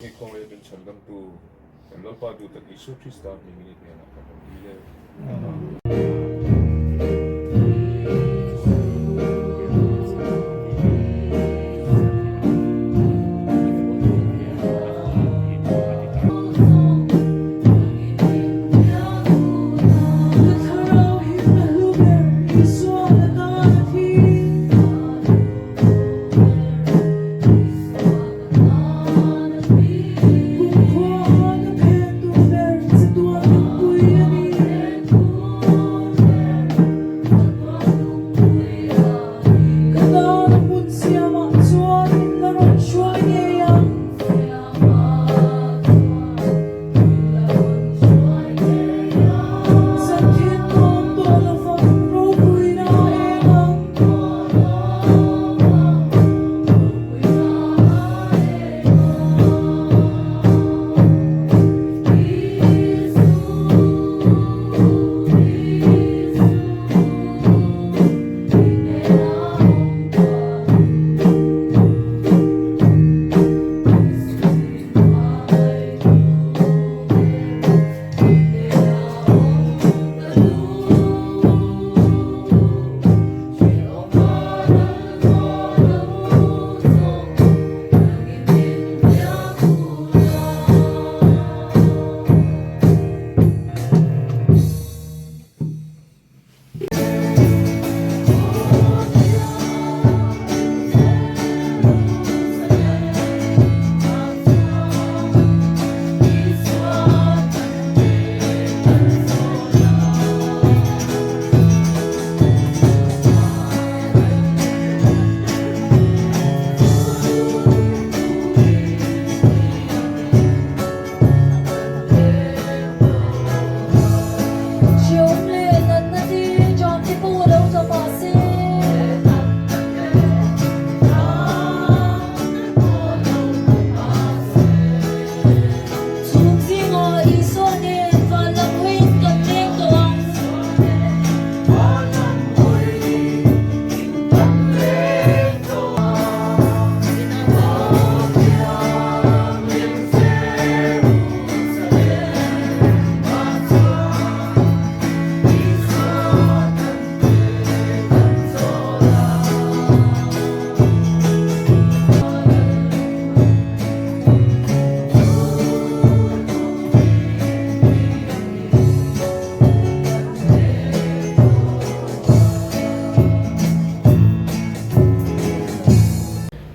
มีคงเลยเป็นฉันกำตูแต่รถปอดูแต่อิสุคริสต์มีมินิเนี่ยนะครับดีเลย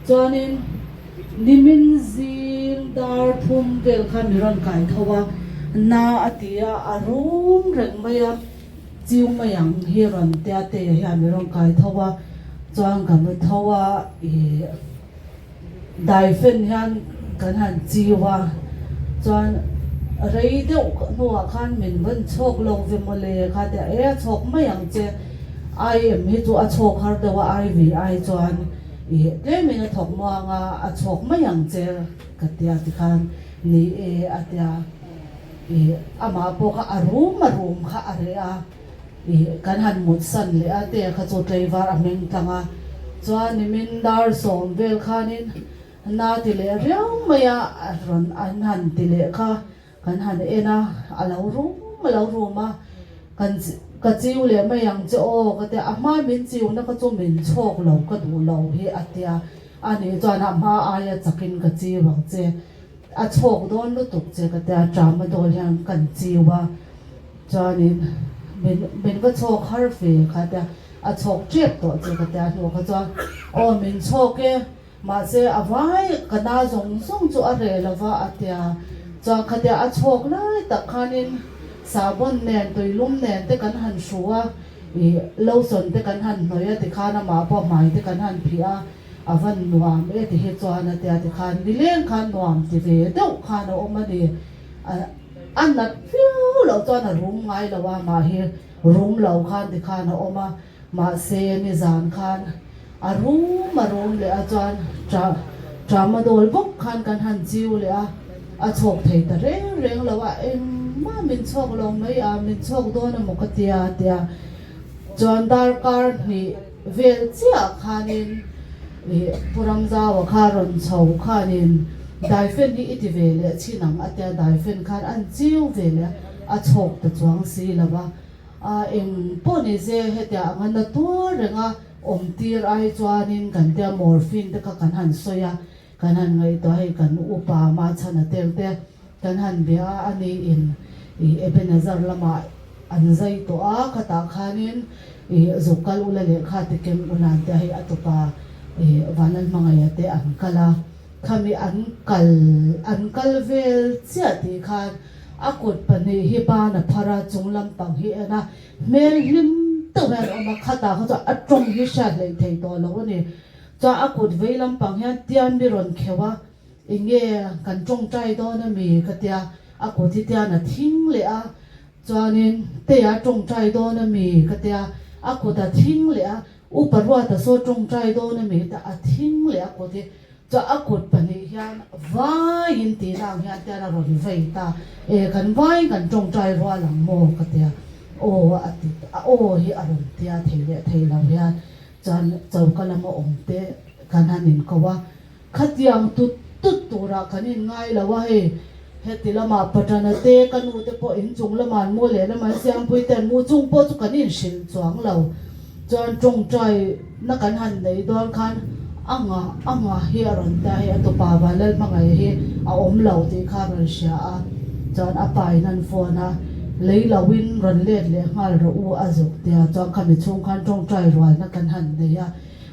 Chuanin nimin zil dar thum vel khan ron kai thawa na atia arum reng maya chiu mayang hi ron tia te hian ron kai thawa chuan kan thawa dai fen hian kan han chiwa chuan rei deuh nuwa khan min van chok lo ve mole kha te e chok mayang che ai em hi chu a chok har dewa ai vi ai chuan thế mình thọc mua nga chọc mấy yang che katia ti khan ni atia ama po ka arum kha area kan han mut san le ate kha chu driver ameng tanga chuan ni min dar som vel khanin na ti le riau maya ron an han ti le kha kan han ena alo rum ma kan ka chiu le ma yang che o ka te ama min chiu na ka chu min chok lo ka du lo hi atia ani chuan ama aya chakin ka chi wang che a chok don lu tuk che ka te drama dol hian kan chiwa chuanin min ka chok har fe kha te a chok trep to che ka te no ka chuan o min chok ke ma se avai ka na zong zong chu a re lova atia chuan ka te a chok lai tak khanin sabon nen tui lum nen te kan han shuwa lotion te kan han noya ti khana ma po mai te kan han phia avan nuam e ti he chuan te ti khan dileng khan nuam ti ve deuh khana omani an nat fiu lo chuan a room ngai lawa ma hi room lo khan ti khana oma ma se ni zan khan a room le a chuan drama dol bok khan kan han chiu le a chok thei ta reng lawa ma min chok lo mai min chok do na mokatia tia chuan dar kar ni vel chia khanin puram za wa kharon chho khanin đại phen hi iti về lệ chi nang atia đại phen khan an chiu về lệ a chok ta chuang si lawa em poni je hetia angana tu renga tir ai chuanin kan tia morphine te ka kan han soya kan han ngai to hai kan upa ma chana tel te kan han bia ani in ebenezer lama anzai to a khata khanin zokal ulale kha te kem unan te hai atopa vanal mangaya te an kala khami ankal vel chiati khan akut pani hi ba na phara chunglam pang hi ana mel him to ber ama khata kha atong hi sha le thei to lo ni cha akut veilam pang hian tian mi ron khewa inge kan tong trai do na mi katia akut ti tia na thing le a chuanin te a tong trai do na mi katia akut a thing le a uparwa ta so tong trai do na mi ta a thing le a ko ti cha akut pani hian vai in ti nang hian ta na ron vei ta kan vai kan tong trai ro lang mo katia o ati o hi aron tia thei lo hian chan chau kalama omte kan hanin kowa khatiang tut tura kanin ngai lawa he hetilama patana te kanu te po in chung laman mo le laman siang pui ten mu chung po chu kanin sil chuang lo chan tong trai na kan han nei don khan anga hi aron ta he atopa balal mangai hi a om lo ti kha ran sha a chan apai nan phone a leilawin ron let le ngal ro u azuk tia chang khami chung khan tong trai roi na kan han nei a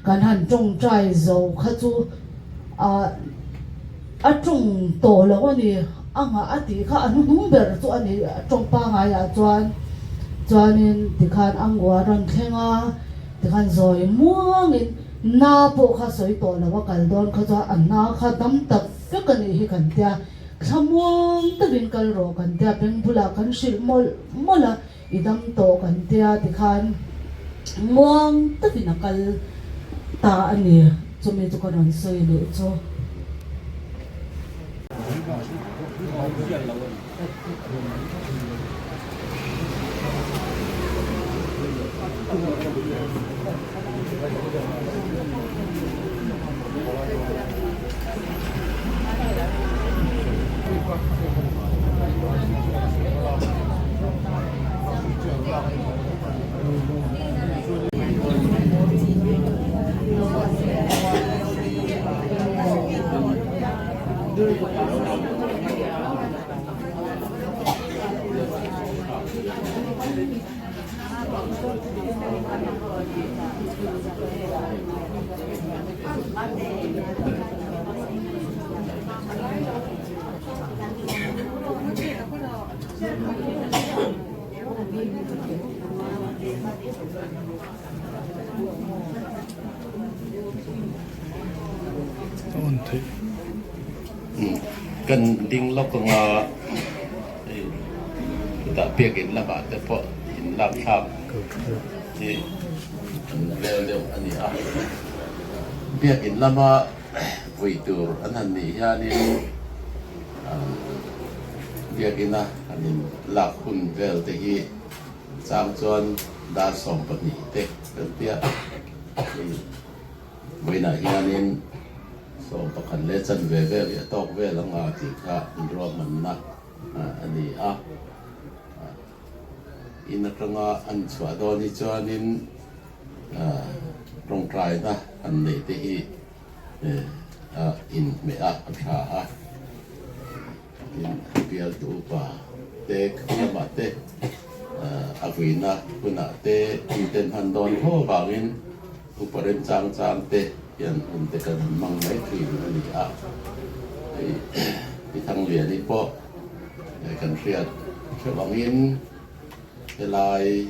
kan han tong trai zo kha chu a chung to lo ani anga ati kha anu ber chu ani tong pa nga ya chuanin ti khan angwa ron thenga ti khan zoi muangin na po kha soi to lawa kal don kha cha anna kha dam tak fekani hi kan tia khamuang ta bin kal ro kan tia peng bula kan sil mola idam to kan tia ti khan muang ta bin kal ta ani chumi chu kan ron soi le chu kan ding lo ko nga ta pek in la ba te po in la khap ni le ani a pek in la ma vui tur an ni ya ni pek in na anin la kun vel te hi sam chon da som pa ni te kan pia vui na ya nin so pakan le chan ve ya tok ve la nga ti kha ro man na ani a in atanga an chwa do ni chuanin rong trai na an nei te hi in me a tha a in pial tu pa te khia ma te a vina kuna te ten han don ho bangin uparen chang te yan te kan mang mai thi ani a ai thang lia ni po kan riat khawangin lai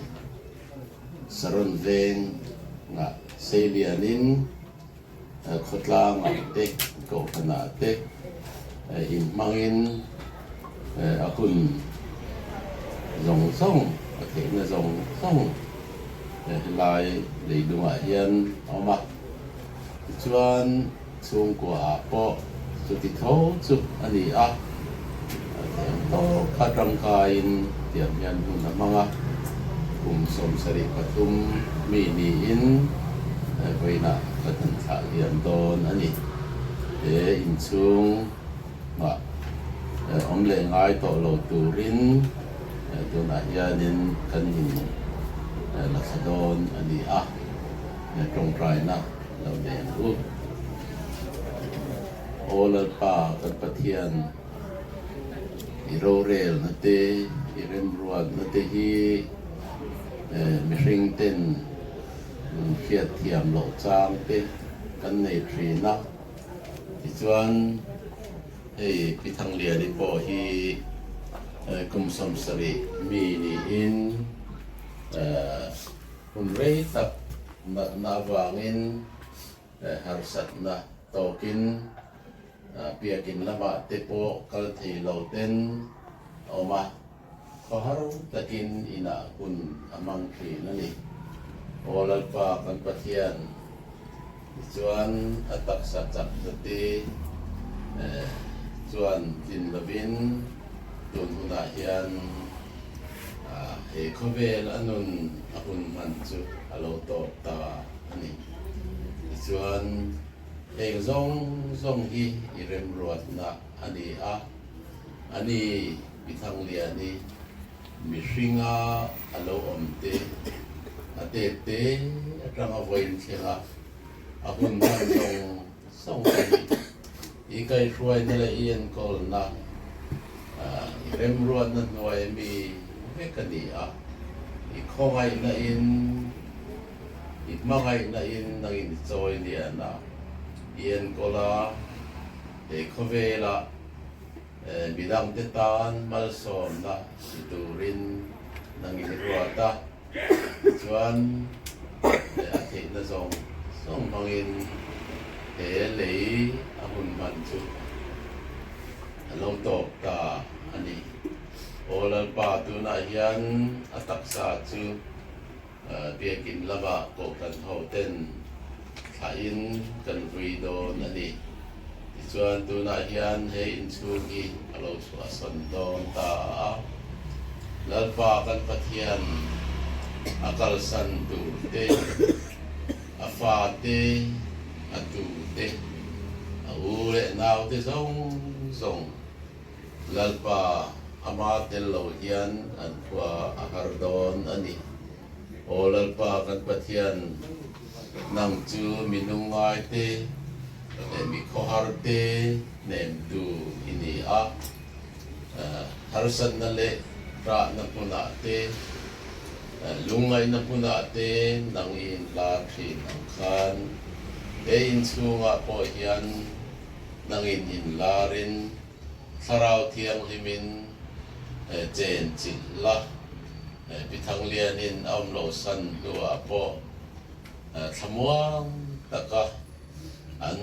saron veng nga selianin khotla nga te ko kana te in mangin akun zong song ate na zong song lai lấy đúng hiền oma chuan chung của po chu ti tho chu ani a to kha tang kain tiam yan hun manga som sari patum mi ni in voina katan tha hian don ani in chung ngạ ông lệ ngay tổ lô tu rin tu na hianin kan in la sadon ani a trong trai na lo den u ola pa kan pathian iro rel na te irem ruat na te hi mi ring ten khiat thiam lo chang te kan nei thri na ti chuan pi thang lia di po hi kum som sari mi ni in rei tak na wangin harsat na tokin piakin lama te po kal thei lo ten oma pahar takin ina kun amang thri na ni olal pa kan pathian chuan atak sa chak te chuan tin lovin tun huna hian khovel anun akun man chu alo to ta ani chuan zong hi irem ruat na ani a ani bithang lia ni mihringa alo omte ate te atanga voin thlenga akun man song hi ikai ruai na la ian kol na rem ruat na nuai mi vekani a ikhongai na in ikmangai na in nangin choi ni ana ian kola khovela bidang te tan malsom na siturin nangin ruata chuan ate na song mangin lei ahun man chu alo top ta ani olal pa tu na hian ataksa chu biakin lama ko kan hoten thain kan ruido nani chuan tu na hian he in chu gi alo chu ason don ta lalpa kan pathian akal san tu te afa te atu te ule nau te zong lalpa ama tel lo hian an kwa ahardon ani olalpa kan pathian nang chu minungai te mi khohar te nem tu ini a harsan na le ra na puna te lungai na puna te nang in la thin ang khan in chunga po hian nang in la rin sarau thiang himin chen chin la bithang lian in om lo san lua po thamuang taka an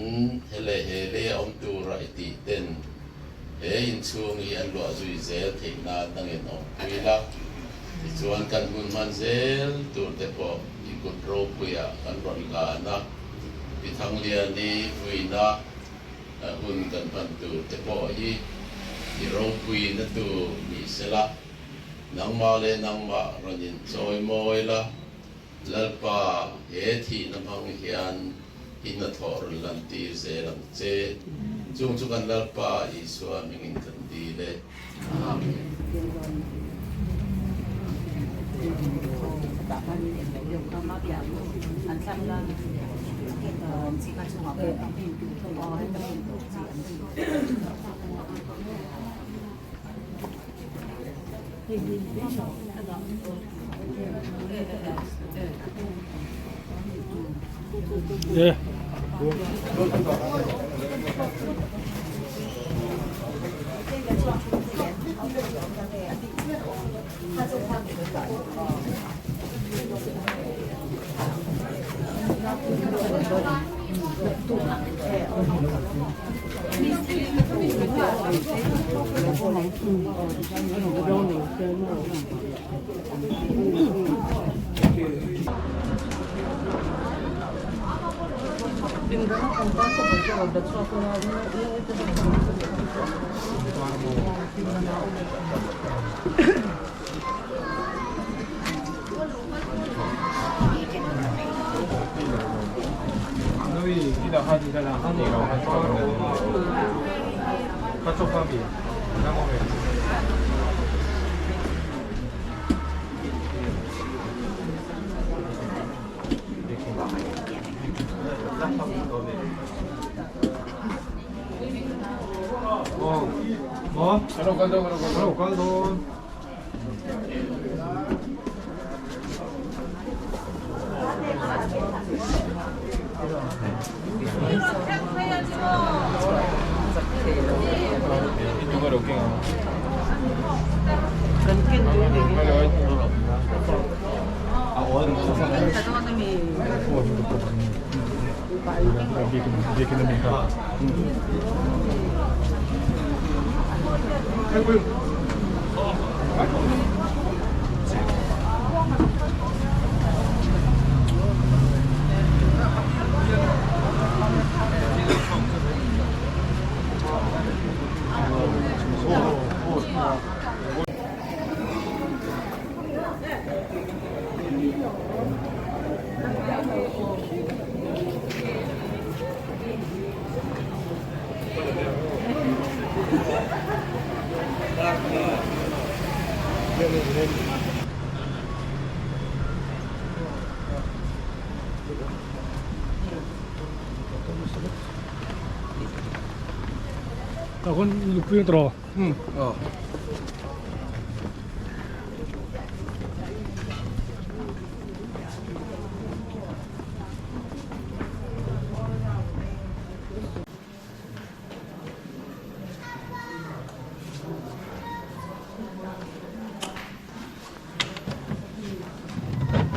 hele om tu ra iti ten in chung i an lo zui zel theina nang in om puila chuan kan hun man zel tur te po ikut ro puya kan ron la na bithang lian ni puina hun kan pan tur te po hi ro pui na tu mi sela nang ma le nang ma ronin choi moi la lalpa he thi na mang hian in na thor lan ti se lam che chung chung kan lalpa i suwa mingin kan di le amen 네. 너희 기다 하지 잘 하지 라고 할 거. Faccio famiglia. Andiamo a vedere. Caldo, caldo. Itu baru oke nggak? Bikin lebih kah? Kung lupo yung tro. Oh.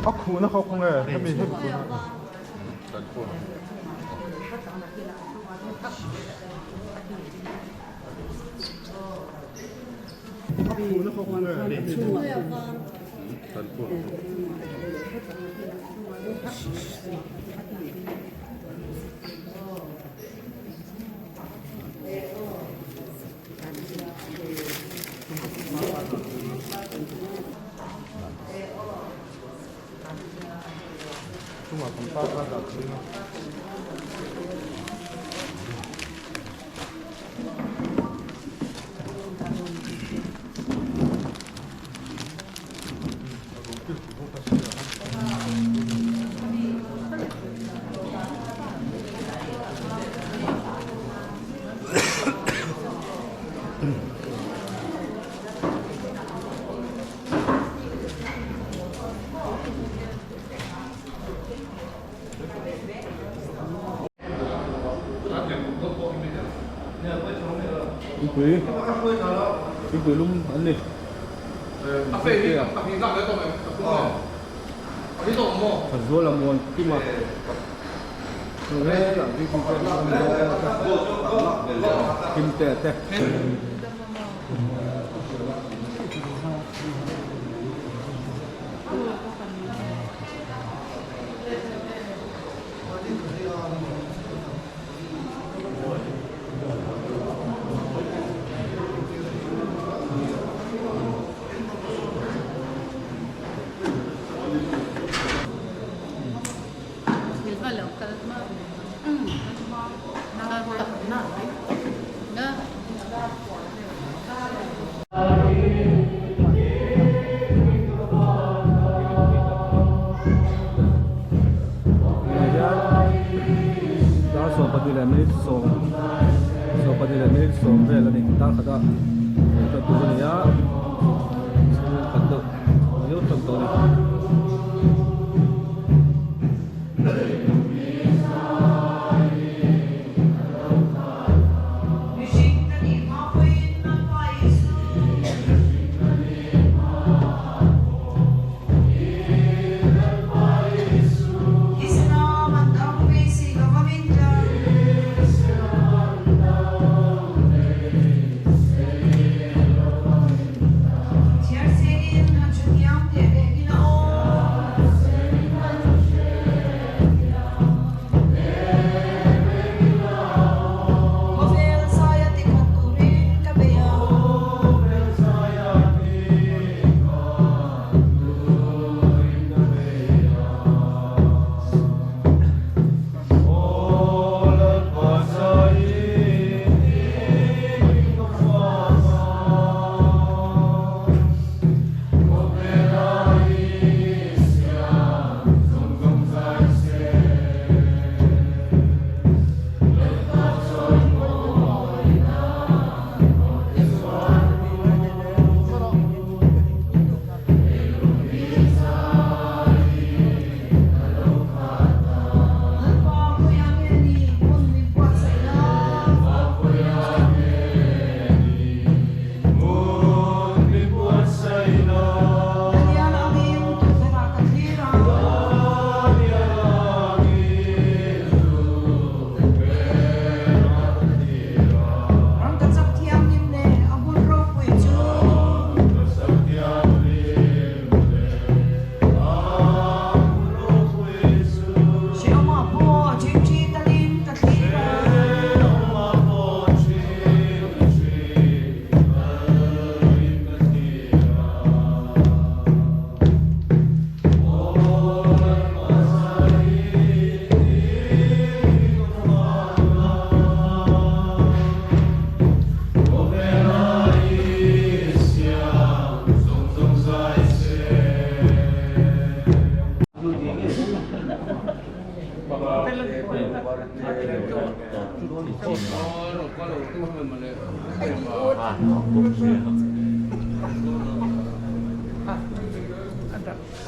Ako na ako nga. Kami 이거 룸 안내. Rồi là nguồn khi mà hết là cái kim tệ tệ. Sampai lah ni kita kata contoh ni ya, kata ni contoh ni.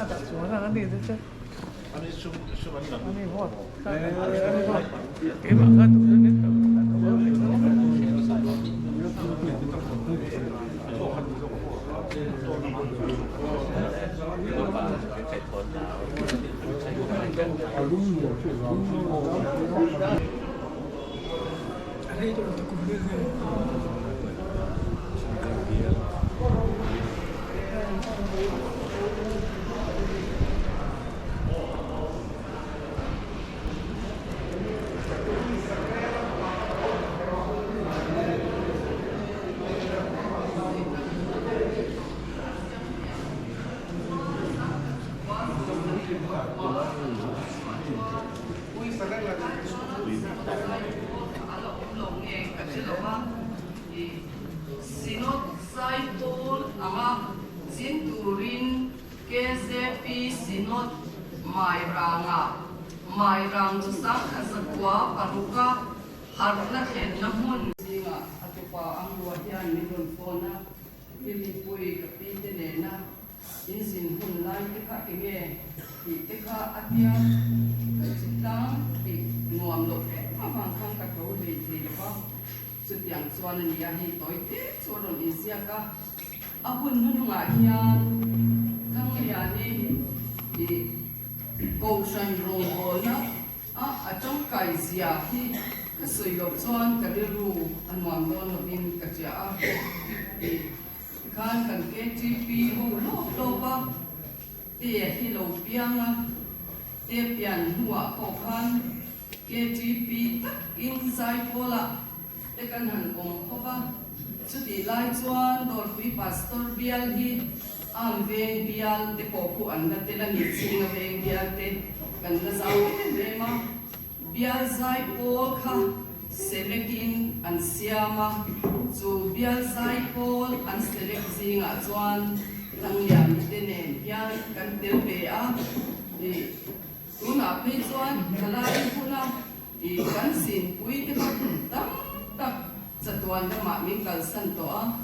ada suara kan itu cek. Ini hot. Ini hot. Emang kan tuh ini. Sinot Saipol ama Sinturin KZP Sinot Mairang Sang Kasakwa Paruka Harna Namun Singa Atupa ang luwahyan ni Ronfona Pilipui Kapitelena Insin Hunlay Tika Inge Tika Atia Kacitang Nuam Lope Mabangkang Kakawuli Tika Sut yang cuan ni ahi toite cuan Insia ka ahun hununga hian kang liani di Koshan Rongona atong kai zia hi kasui lo cuan kariru anwam don lovin kajia kan kan KTP ho lo ba te hi lo pianga te pian huwa ko kan KTP tak inside pola tekan han kong hoba suti lai chuan dor pui pastor bial hi ang veng bial te po ku an na te la ni ching veng bial te kan na zau te lema bial zai pol kha selekin an siama chu bial zai pol an selek zinga chuan tang liam te ne bial kan tel pe a tuna pe chuan kalai puna kan sin pui te ka tam tak satuan kama mingkal santoa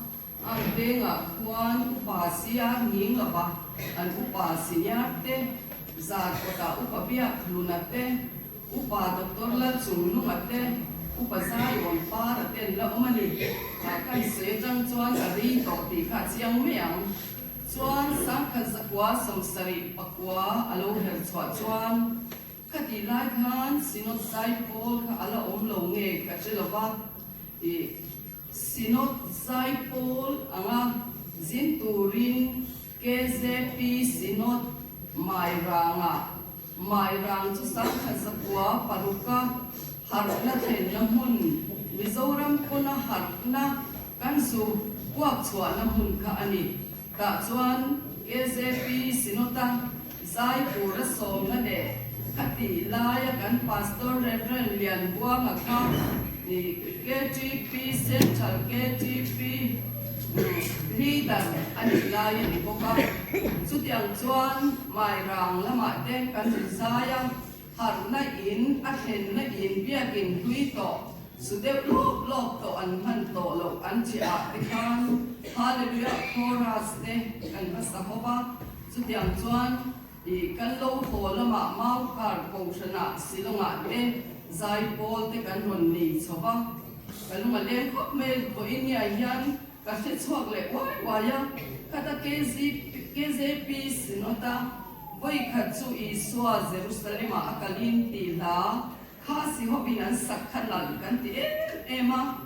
ang denga kuan upasia nginga ba an upasinya te zat kota upabia lunate upa doktor la chununga te upasai on para ten la omani kai se jang chuan ari to ti kha chiang meang chuan sang khan zakwa samsari pakwa alo her chwa chuan khati lai khan sinot sai pol kha ala om lo nge ka chelowa Sinot Saipol anga Zinturin KZP Sinot Mairang chu sang khazakwa paruka harna then namun Mizoram kuna harna kansu kwak chwa namun ka ani ta chuan KZP Sinota Saipol som na de khati laya kan pastor reverend lian buang ka KTP Central KTP leader ani laya ni boka sutiang chuan mairang lama te kan saya harna in athen na in biakin hui to sude lok to an man to lo an chi a kan hallelujah chorus te kan pasahova sutiang chuan kan lo ho lama mau kar ko shana silonga te zai pol te kan ron ni choba kalunga len khop mel ko inya yan ka se chok le waya kata KZP sinota voi khatsu i swa Jerusalem akalin ti la khasi hobinan sakhanal kan ti ema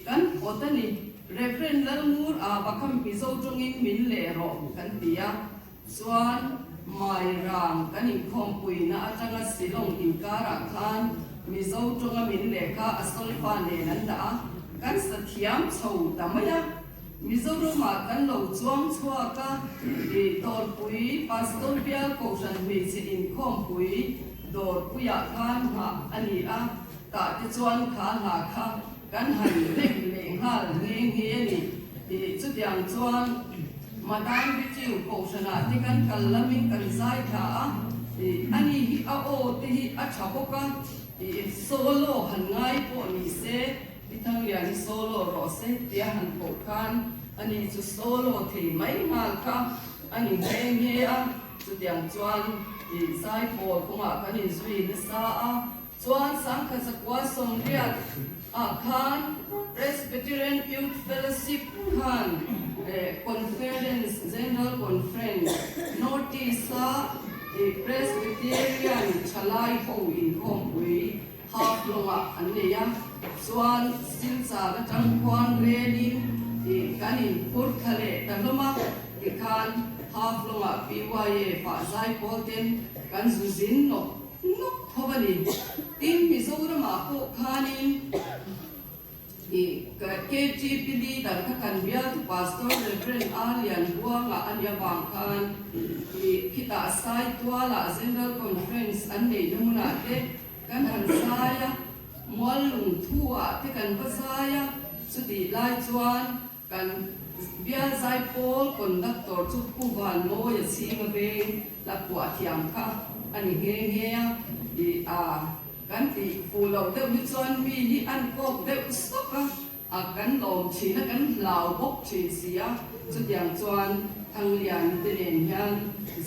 kan otani reference lalmur a bakam piso tungin min le ro kan tia chuan Mairang kaning kompui na atanga silong inkara khan mizo tunga min leka asolipa ne nanda kan sathiam chho tamaya mizo ma kan lo chuang chua ka tor pui pastor bial ko san mi si in kompui dor puya khan ha ani a ta ti chuan kha na kha kan han leng leng hal nge nge ni chu tiang chuan Madam bitiu ko sana ti kan kalamin kan sai tha ani hi a o ti hi a chaboka solo han ngai po ni se itang lian solo ro se tia han po kan ani chu solo thei mai mal kha ani nge a chu tiang chuan sai po kuma kan in zui na sa a chuan sang kha zakwa som riat a khan Presbyterian Youth Fellowship khan conference general conference notice a Presbyterian chalai ho in hom we half longa ania chuan sil cha na tang kwan redin kanin pur khale taloma khan half longa PYA fa zai poten kan zuzin no khobani tin Mizoram ko khanin KTPD dan kan biar tu pastor Reverend Alian buang ania bangkan kita asai tua la general conference ane namuna te kan saya mualung tua te kan pasaya sudi lai chuan kan biar zai pol conductor tu kuban mo ya si ngabe la kuat yang ka ani nge kan ti fulau de mi chuan mi ni an kok de stoka kan lom chi na kan lau bok chi sia chu tiang chuan thang lian te nen hian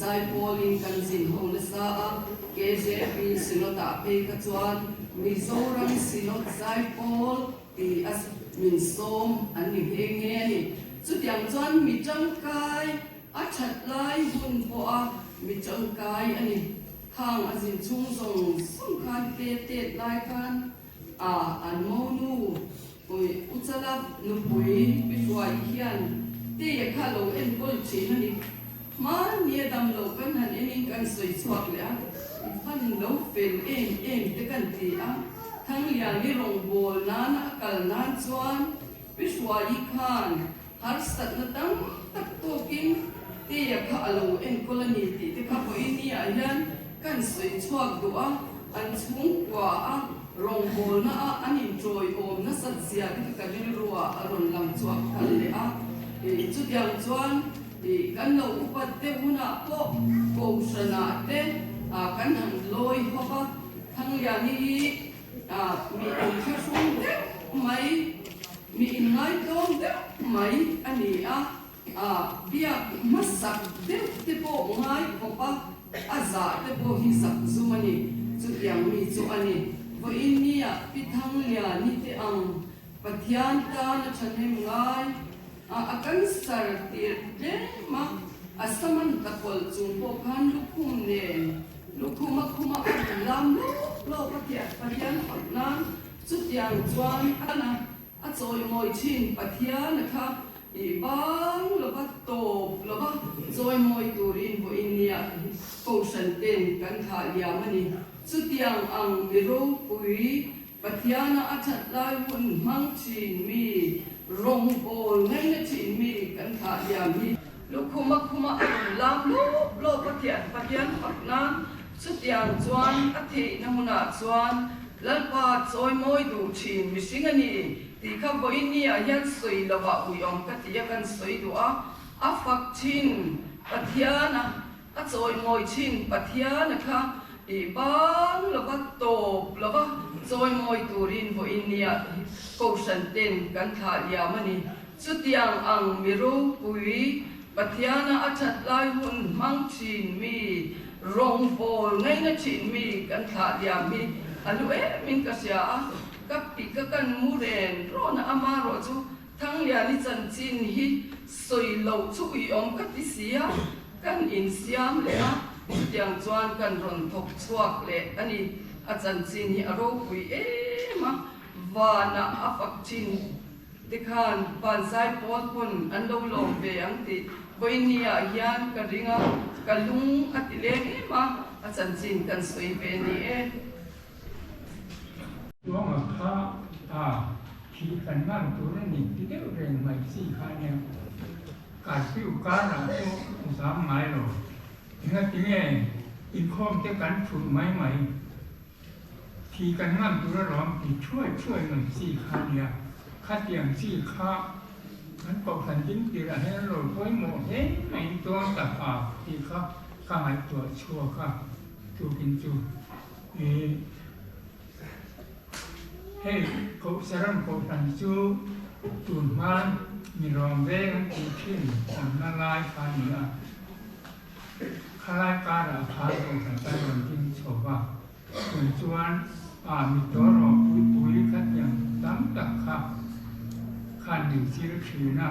zai polin kan zin hong le sa a KJP sinota pe ka chuan Mizoram sinot zai pol ti as min som an ni nge ni chu tiang chuan mi changkai a that lai hun po a mi changkai ani hang azin chung zong song khan pe te lai khan an mo nu oi uchala nu pui bitwai hian te kha lo en kol chi ni ma nie dam lo kan han en kan soi chuak le a fan lo fel em te kan ti a thang lian ni rong bol nan akal nan chuan bitwai khan har sat na tam tak to kin te kha lo en kol ni ti te kha po ni a hian kan soi chuak dua an chung kwa a rong bol na a an enjoy om na sat sia ki ka bil ruwa aron lam chuak kan le a chu tiang chuan kan lo upat te huna po ko sana te kan han loi hoba thang ya ni mi in kha sung te mai mi in ngai dong te mai ani a bia masak te po ngai hoba aza te po hi sak zumani chu yang mi chu ani vo inia pithang lia ni te ang pathian ta na chanem ngai akan sar tir de ma asaman takol chung po khan lukhum ne lukhuma khuma lam lo pathian patnan chu yang chuan ana a choi moi chin pathian kha bang lo ba to lo ba choi moi turin vo inia ko san ten kan kha ya mani chu tiang ang miro pui pathiana achat lai hun mang chin mi rong bol ngai na chin mi kan kha ya mi lukhuma lam lo pathian patna chu tiang chuan a the namuna chuan lalpa choi moi du chin mi singani ti kha boi ni a yan soi lawa uyong ka ti kan soi du a fak chin pathiana a choi moi chin pathiana kha bang lawa to lawa choi moi turin bo inia ko san ten kan tha ya mani chu tiang ang miru pui pathiana a that lai hun mang chin mi rong bol ngai na chin mi kan tha ya mi alu min ka sia kapi ka kan muren ro na amaro chu thang lia ni chan chin hi soi lo chu i om ka ti sia kan in siam le a tiang chuan kan ron thok chuak le ani a chan chin hi aro pui ma wana a fak chin dikhan ban sai pot pun an lo lom ve ang ti boinia hian ka ringa kalung atile ma a chan chin kan soi ve ni Tuang apa khi cần mang tôi lên nhìn cái điều này mày gì khai nhau cả siêu cá là tôi dám máy rồi nghe tiếng nghe in khom cái cắn phun máy mày khi cần mang tôi ra làm thìช่วยmình gì khai nhau khai tiền gì khaiมันปกติจริงที่เราให้เราค่อยหมดไอ้ตัวกับที่เขาหายตัวชั่วตัวกินจู hei ko saram ko tansu tunman mi rombe ki kin na lai khania khalai kara kha ko ta ron tin choba kun chuan mi toro pui pui khat yang tam tak kha khan ni sir thina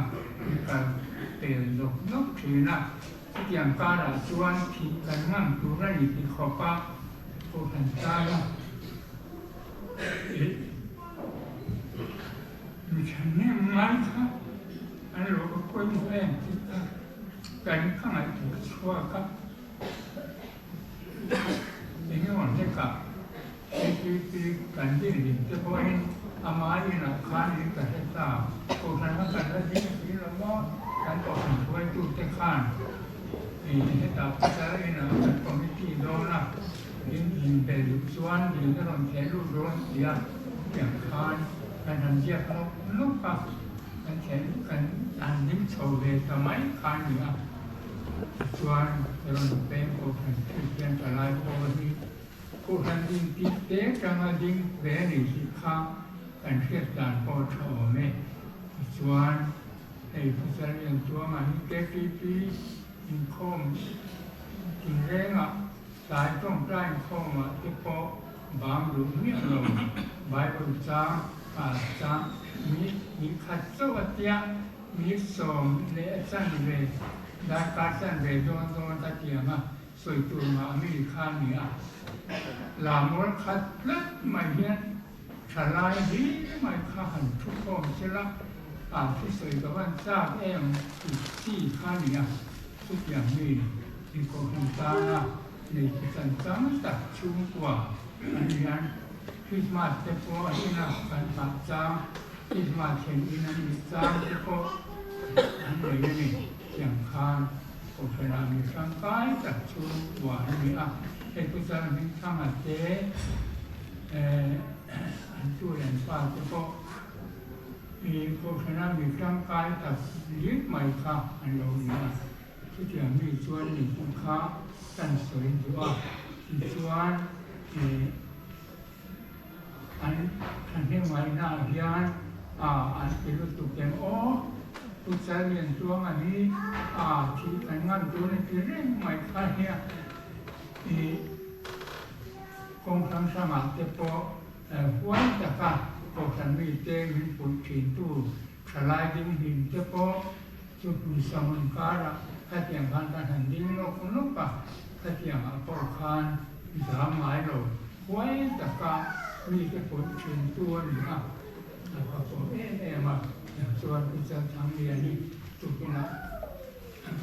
ka pe lok nok thina yang kara chuan thi kan ngam tu ra ni ti khopa ko kan ta na mi chan ne man kha an lo ko ko mu en ti ta kan khang ai tu chua ka ini orang cakap itu kantin di tempat ini amai nak kan ini kata orang nak kan di lama kan orang tua itu tekan ini tak pasal ini nak komiti dona ini berjuang di dalam jalur don dia yang kan dia kalau lupa kan anjing coba tamai kan dia chuan ron pe ko kan kristian kalai ko ni ko kan din ti te kang ding ve ni si kha kan kriat dan ko tho me chuan ai pusal yang tua ma ni ke ti in khom in renga sai tong trai khom ma ti po bam lu ni lo bai ko cha cha mi khat so tia mi som le san leได้การสั่นเรื่องโดนตะเกียงสวยตัวมาอเมริกาเนี่ยหลามรถคัดเล็กไม่เห็นฉลายดีไม่ข้าหันทุกคนเชื่อที่สวยกับวันทราบเอ็มที่ข้าเนี่ยทุกอย่างมีที่โครงการในสันสังตัดชุ่มกว่าอันนี้คริสต์มาสเตปโอที่น่าการปัดจ้าคริสต์มาสเช่นนี้นั่นจ้าที่โคอันนี้นี่อย่างคานโอเคนะมีร่างกายจัดชุดหวานมีให้ผู้ชายมีข้ามเจ๊อันช่วยอันฟ้าจะก็มีโอเคนะมีร่างกายจัดยึดไม่ค่ะอันเราเนี่ยทุกอย่างมีส่วนหนึ่งคุณค่ากันสวยด้วยส่วนอันที่ไม่น่าเฮียนอันเป็นรูปตัวเองโอ้ผู้ชายเรียนตัวอันนี้ที่การงานตัวนี้คือเรื่องไม่ค่าเนี่ยกองทัพสมัครเตปหัวจะค่ะกองทัพมีเตหินปุ่นถิ่นตู้สลายดิ้งหินเตปจุดมีสมุนการะถ้าเตียงพันกันหันดิ้งนกนกปะถ้าเตียงปอกคานสามหมายเราหัวจะค่ะมีเตปุ่นถิ่นตัวนี่แล้วก็ตัวมาส่วนที่จะทำเรียนนี่จุดนี้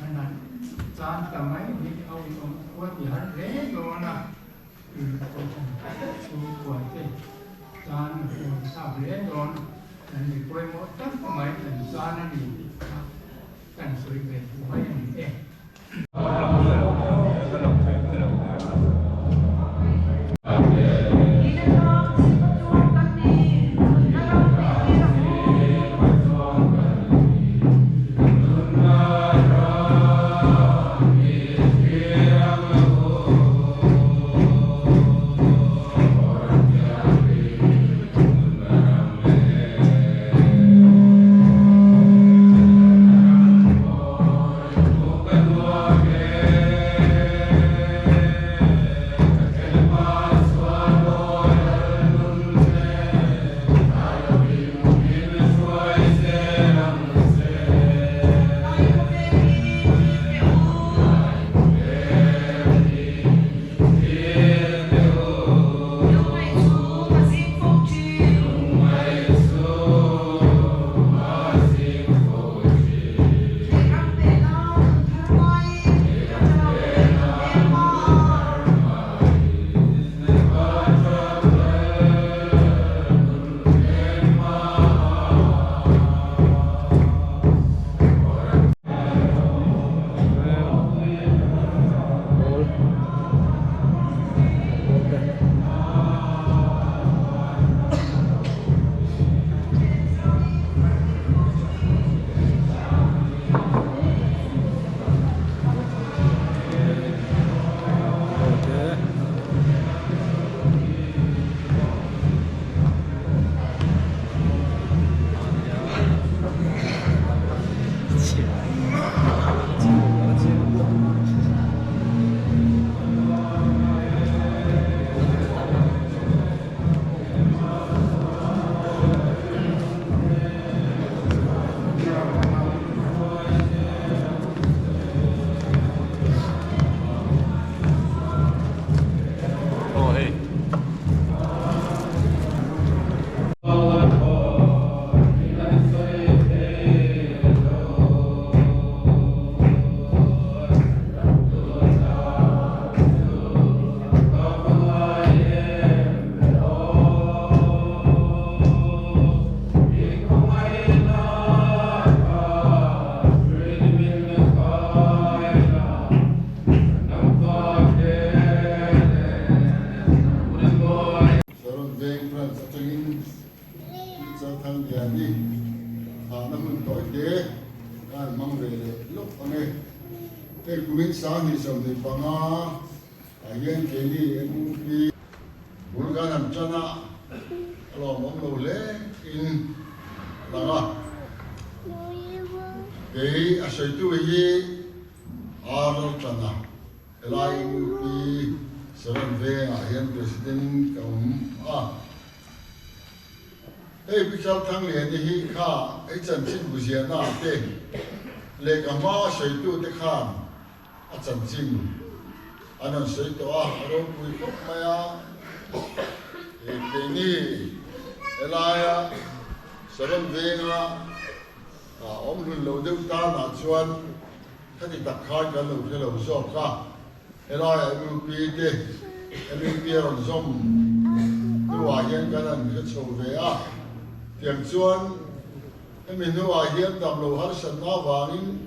ขนาดจานแต่ไม่มีเอาว่าที่หันเล็กโดนะคือคนชูหัวเต้จานคนทราบเล็กโดนแต่ในกล้วยมดตั้งสมัยแต่จานนั่นอยู่กันสวยแบบไม่มีเอง Bukan tiền đi nó muốn tối thế mang về lúc này cái quyến sáng thì sống thì bằng yên cái đi em đi muốn cái làm cho nó lo mong đồ lẽ in là cái sợi tu gì rồi cho nó lại em đi sớm về hiện president công cái bây giờ thằng liền thì khá cái chân chính bùi diện nào thế lệ cái má sợi tu thế khá chân chính anh nói sợi tu rồi bùi phúc mày cái này lại sớm về ông luôn lâu đâu ta nói chuyện cái gì đặc khai cái lâu cái lâu số cả lại em bị thế em bị rồi zoom tôi hiện cái này cái số về tiếng chuan em mình nói hiện tầm lâu har sân na vangin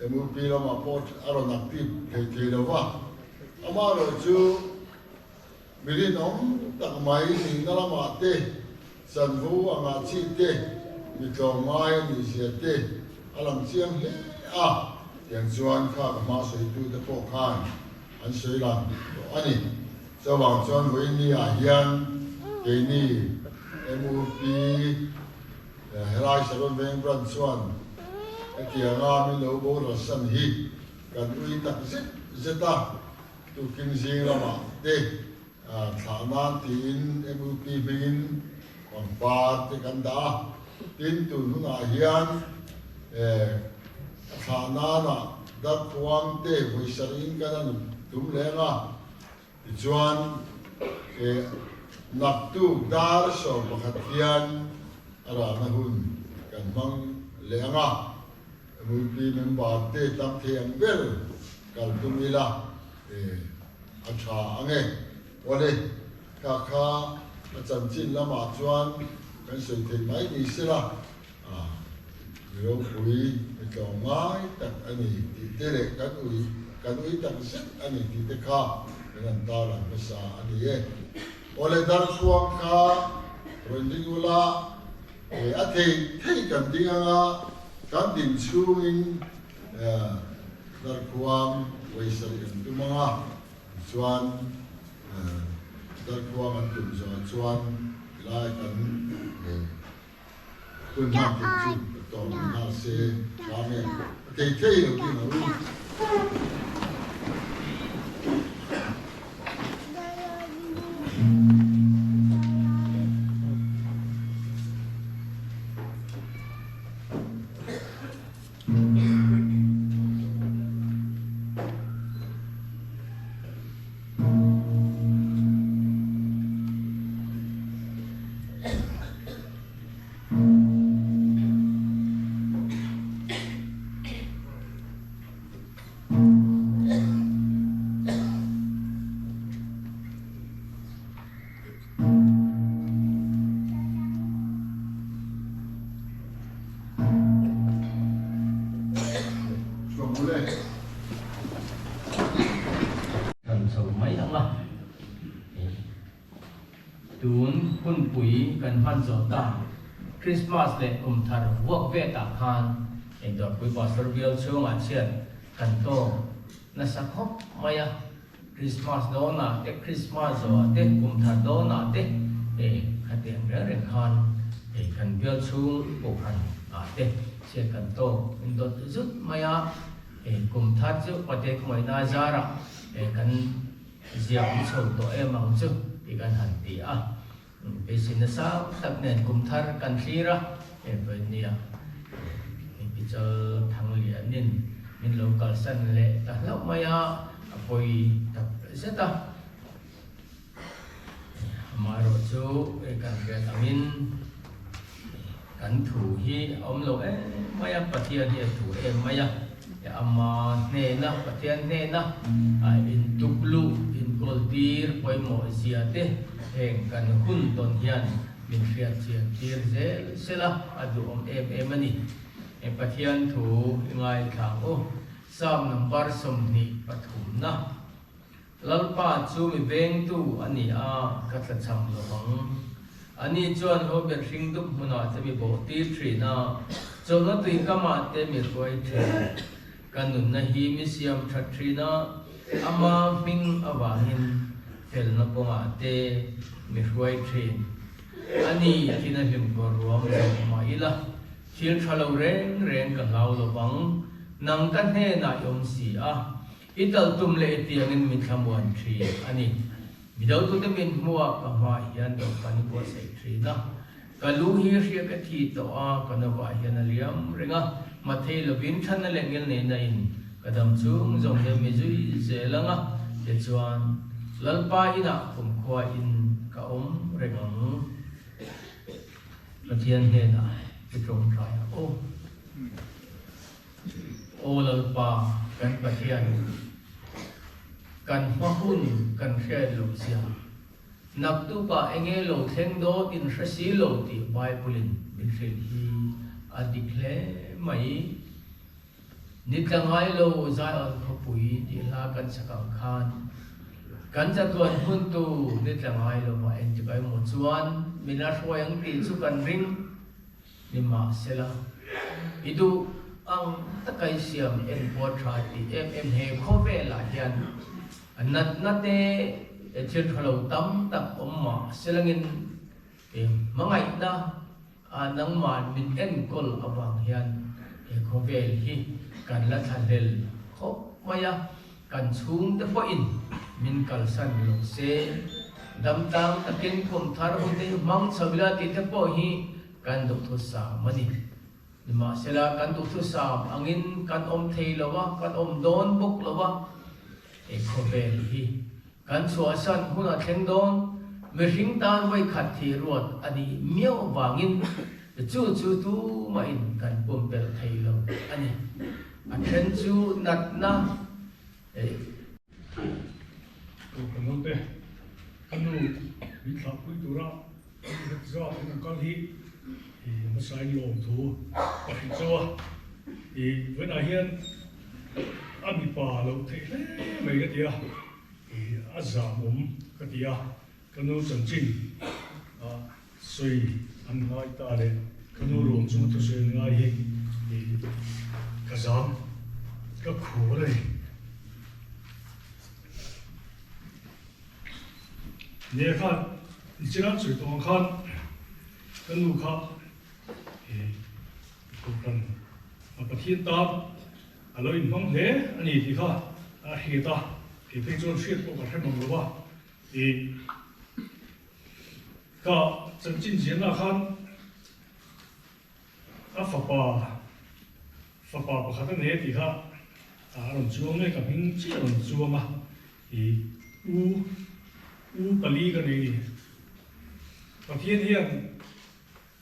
em bị làm apot aron active thế đâu va ama rồi chú mình nói tắc máy thì nó làm thế sân vũ anh chị thế bị cầu mai bị gì thế làm chiang hết tiếng chuan khác mà sợi tu để bỏ khai anh sợi làm anh ấy cho bằng chuan với ni hiện cái ni MUP helai saron veng bran chuan kia nga mi lo bo ra san hi kan ui tak zeta tu kin jing lama te thana tin MUP bin kon pa te kan da tin tu nu na hian thana na dat tuam te voi sarin kan tum lenga chuan nạp tu dar so pakhat hian ara na hun kan mang lenga multi member te tam thiam bel kal tumila acha ange ole kha chan chin lama chuan kan soi the mai ni sila ro pui to mai tak ani ti tere kan ui tak sit ani ti te kha kan ta la sa ani ye oleh dar suang ka rendingula ate thei kan dinga kan din chungin dar kuam waisal kan tumanga chuan dar kuam an tum chuan lai kan kun ma ti chu to na se kame thei lo ki ma ru kun pui kan han zo ta Christmas le thar wok ve ta khan en do pui pastor bial chung a chen kan to na sakhop maya Christmas do na te Christmas zo te thar do na te khateng re khan kan bial chung ko khan te che kan to in do zut maya thar chu pate khmoi na zara kan ziam chho to mang chu kan han ti Besin sa tak nen thar kan thira nia picture thang lian min local san le ta lau maya apoi tak zeta maro chu kan ge tamin kan thu hi lo maya patia dia thu maya ya amma ne na patia ne na in tuklu in goldir poi mo ziate heng kan hun ton hian min fiat chian tir zel sela adu em ani pathian thu ngai thang sam number somni pathum na lalpa chu mi veng tu ani ka tla cham lo hang ani chuan ho ber hring dup huna te mi bo ti thri na chona tui kama te mi roi the kanun na hi mi siam that thri na ama ming awangin fel na ponga te mi roi thri ani tina lim ko ruam ma ila thil thalo reng reng ka lau lo bang nang kan he na yom si a ital tum le tiangin mi thamuan thri ani midau tu te min mua ka ma hian do kan ko sei thri na kalu hi ria ka thi to a kana wa hian aliam renga mathei lo bin than le ngel ne na in kadam chung jong de mi zui zelanga te chuan lalpa ina kum khwa in ka rengang pathian he na ti trong trai o lalpa kan pathian kan mahun kan khe lo sia nak tu pa enge lo theng do in rasi lo ti bible in rel hi a declare mai nitlangai lo zai on khopui ti la kan sakang khan kan cha tuan hun tu nitlangai lo ma en ti bai mo chuan mina hroyang ti chu kan ring ni ma sela idu ang takai siam en portrait ti em he khove la hian nat te thil thalo tam tak omma selangin mangai na nang man min en kol awang hian khovel hi kan la thalel khop maya kan chung te po in min kalsan lo se dam tang takin khom thar hom te mang chabila ti te po hi kan dok thu sa mani nima sela kan dok thu sa angin kan om thei lowa kan om don buk lowa khovel hi kan chua san huna thleng don mi hring tan vai khat thi ruat ani miao wangin chu tu ma in kan pum pel thei lo ani a then chu nat na Kamote, kanu bitla pui tura, kanu za ina kalhi, masai lom thu, pahin zawa, when I hear abi pa lo the mai ka tia, azamum ka tia, kanu chanchin, sui an ngai ta le, kanu rom chu tu sui ngai hi, kazam, ka khu le. Nhớ khăn, chỉ là chuyện toàn khăn, cái nụ khăn, cũng cần bắt hiện tam, lời mong thế, anh ấy thì khăn, hiện ta, thì phải cho chuyện của các em mong lo thì cả chân chính chiến là khăn, phật bà khát này thì khăn, làm chuông này cảm hình chỉ làm chuông mà, thì Pali cái này, và thiên hiện,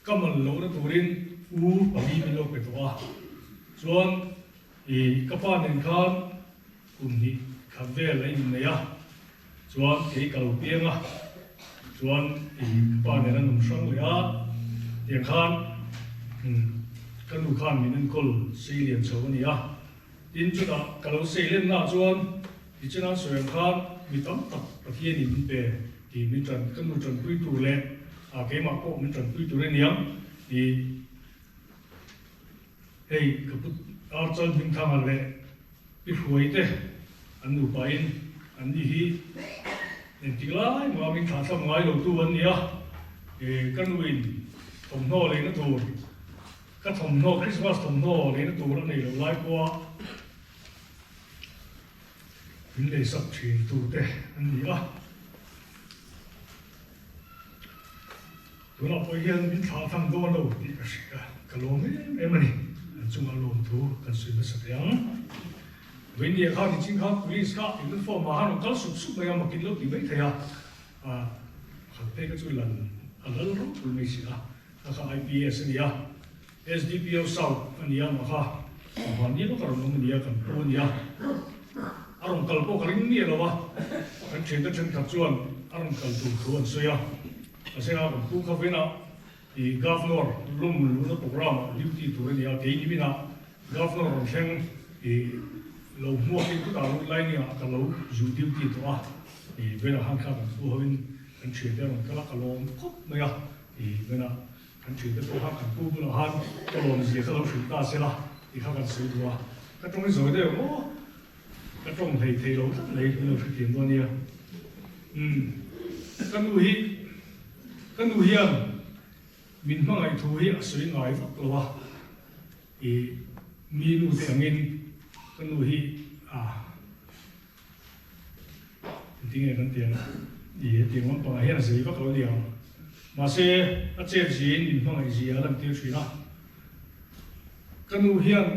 các mình lâu đã tu đến Pali mình lâu phải tu à, chuan thì các bạn nên khăn cùng đi khám về lấy mình này à, chuan cái cầu biếng à, chuan thì các bạn nên nằm sống rồi à, tiền khăn, cái nụ khăn mình nên col xây liền sâu này à, tin chút à, kalau xây lên là chuan thì chỉ là sửa khăn mi tắm tập và thiên thì mình về thì mình trần cái nụ trần quy tụ lên cái mặt bộ mình trần quy tụ lên nhắm thì hey cái bút áo chân mình thang lên bị hủy thế anh nụ bain anh đi hi nên chỉ lại mà mình thả sang ngoài đầu tu vấn nhá thì cái nụ in thùng nô lên nó tù cái thùng nô Christmas thùng nô lên nó tù nó này là lại qua mình để sắp chuyện tu thế anh đi à tôi nói bây giờ mình thả thằng đó đâu thì cái lồng em này chúng ta lồng thu cần suy nghĩ sạch nhá vấn đề khác thì chính khác police khác thì nó form mà nó có sụp bây giờ mà kinh lúc thì mấy thầy à học thế cái chuyện lần lần lúc tôi mới xí à các IPS này à SDPO sau anh đi à mà khác hoàn đi nó còn nó đi à cần tôi đi à arong kalpo kaling ni lawa kan chen ta chen khap chuan arong kal tu thuan soya asena kan pu kha vena I governor lum lu na program duty tu re ya ke ni bina governor ron thleng I lo mo ki tu ta lu lai ni ka lo ju duty tu a I vena han kha kan pu hovin kan chen ta ron kala kalom khop ma ya thì cái nào kan chuyện đó có kan tu bula han có làm gì cái lâu chuyện ta sẽ là thì khác kan xử đùa cái trong cái rồi đấy ô cái trong thầy lâu rất lấy lâu thực hiệnตัวเนี่ยkan nu hian min mangai thu hi asui ngai vak lowa i minu te angin kan nu hi tinge kan tiang i tiang pa hian sei vak lo liang mà se a che jin min mangai ji alam tiu thina kan nu hian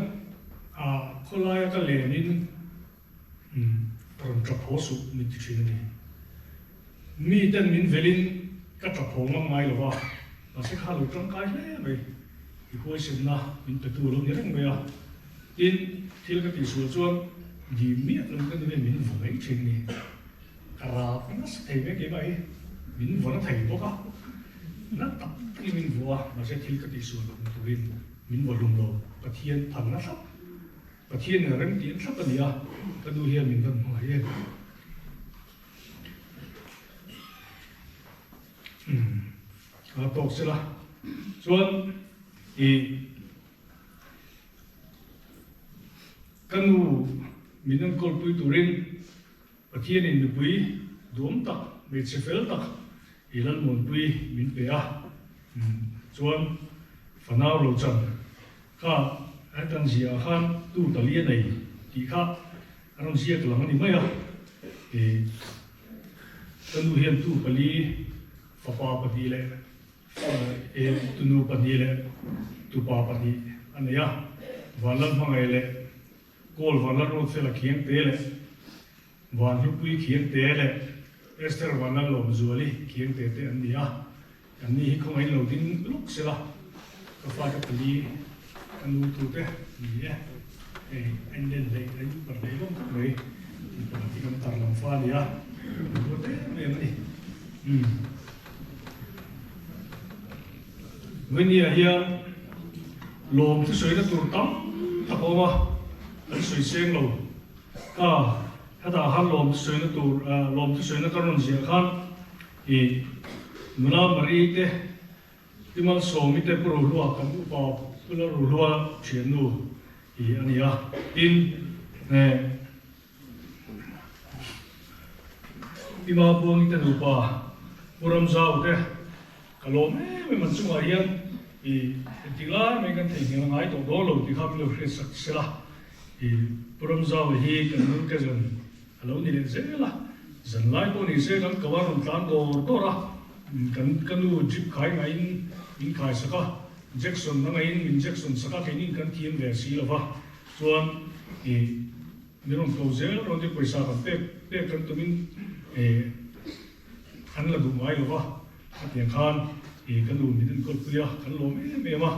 kholaya ka lenin ron trap hosu min ti thina ni mi ten min velin ka trap ho mang mai lo wa mà sẽ khá lụt trong cái này vậy thì khối sinh na mình tự tu luôn nhớ rằng vậy à tin thì cái tỷ số chuông gì miết luôn cái này mình vừa ấy chuyện này cả nó thầy mấy cái vậy mình vừa nó thầy bốc á nó tập cái mình vừa mà sẽ thì cái tỷ số luôn tụi mình vừa lùng lồ và thiên thần nó sắp và thiên là rắn tiến sắp cái gì à cái đôi hiền mình cần hỏi hiền tốt sẽ là chuan thì căn nu mình đang coi tụi turin và thiên nên được quý đốm tắc mình sẽ phèo tắc thì lần một quý mình về chuan phần nào lâu chân cả anh đang gì à han tu tập liên này thì khác anh đang gì cái làm gì mấy à thì căn nu hiện tu tập liên papa pati le tunu pati le tupa pati anaya valan mangai le kol valan ro se la khiang te le van hu pui khiang te le Esther valan lo zuali khiang te te ania ani hi khong ai lo din luk se la ka fa ka pali anu tu te ni anh lên đây anh bật đấy không các người thì con tàu làm pha đi à có thế này đi when you hear lom tu soi na tur tam ta ko ma an soi seng lo hata han lom tu soi na tur lom tu soi na karon zia khan i muna mari te timal so mi te pro lua kan u pa pula ru lua chien nu i ania in ne ima buang te nu pa puram zau te kalau memang cuma yang itilah mereka tinggal ngai tu dulu di kami lo krisak sila puram zau hi kan nun ke zon kalau ni len sela zon lai ko ni se kan kawan tan do ra kan nu jip khai ngai in khai saka Jackson na ngai in Jackson saka ke ni kan team ve si lova chuan niron ko zel ron de paisa kan pe kan tumin an la du ngai lova tiang khan kan lu min ko puya kan lo me ma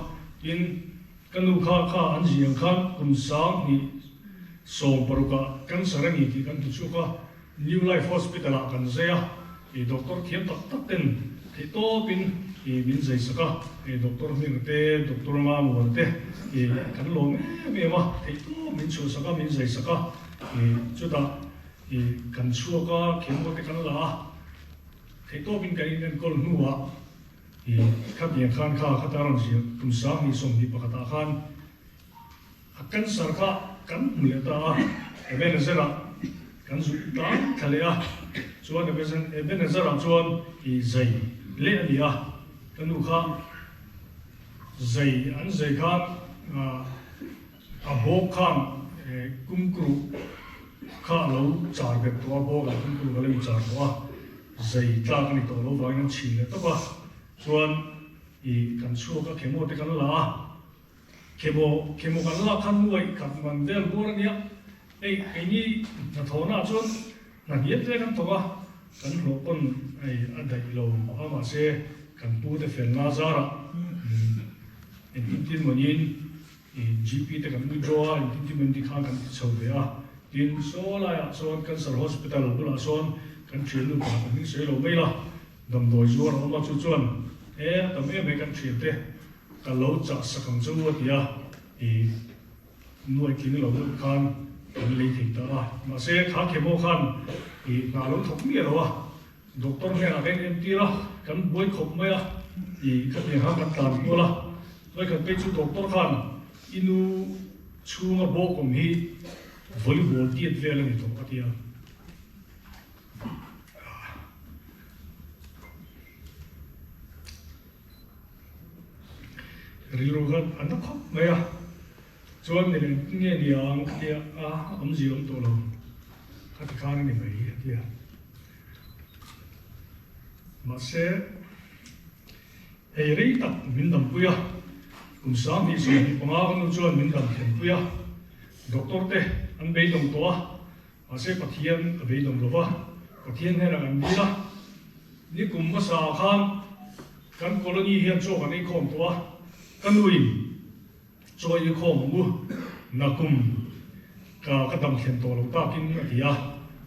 in kan lu kha an jiang khan kum sang ni so paruka kan sarani ti kan tu chuka New Life Hospital kan zaya doctor khiam tak ten thi to pin min zai saka doctor min te doctor ma mo te kan lo me ma thi to min chu saka min zai saka chuta kan chuka khiam ko te kan la thế tôi bên cái nên con nuôi thì các nhà khán khá khá tarang gì cũng sáng đi xong đi bắt ta khán kan sarka kan mulai ta eben zera kan zuta khalea chuan eben zera chuan I zai le ania kan nu kha zai an zai khan a bo khan kumkru kha lo char be to bo ga kumkru ga le char to zai tla kan to lo vai nan chi le to ba chuan kan chu ka khemo te kan la khemo kan la khan nuai kan man del bor ania ai ni na thona chuan na hiet te kan to ba kan lo kon a dai lo ama se kan pu te fel na zara tin monin GP te kan mi draw tin men di kha kan chho be a tin so la ya so cancer hospital bula son kan thil lu pa kan se lo mai la dam doi zuar ma chu chuan tam me kan thil te ka lo cha sakam chu wa tia nuai kin lo khan kan le thei ta ma se kha khemo khan na lo thok mi lo doctor me a ven em ti ra kan boi khop mai a i kan yang kan tan bola loi kan pe chu doctor khan inu chunga bo kom hi volleyball tiat vela ni to atia rilugan anak khop maya chuan ni nge ni ang tia a am ji om to lo khat khan ni mai tia ma se hei rei tak min dam puya kum sam ni so ni panga kan chuan min dam thlen puya doctor te an bei dom to a se pathian a bei dom lova pathian he ra an dila ni kum ma sa khan kan colony hian chaw kan ei khom to kan uin chaw i khom mu na kum ka dam thlen to lo ta kin atia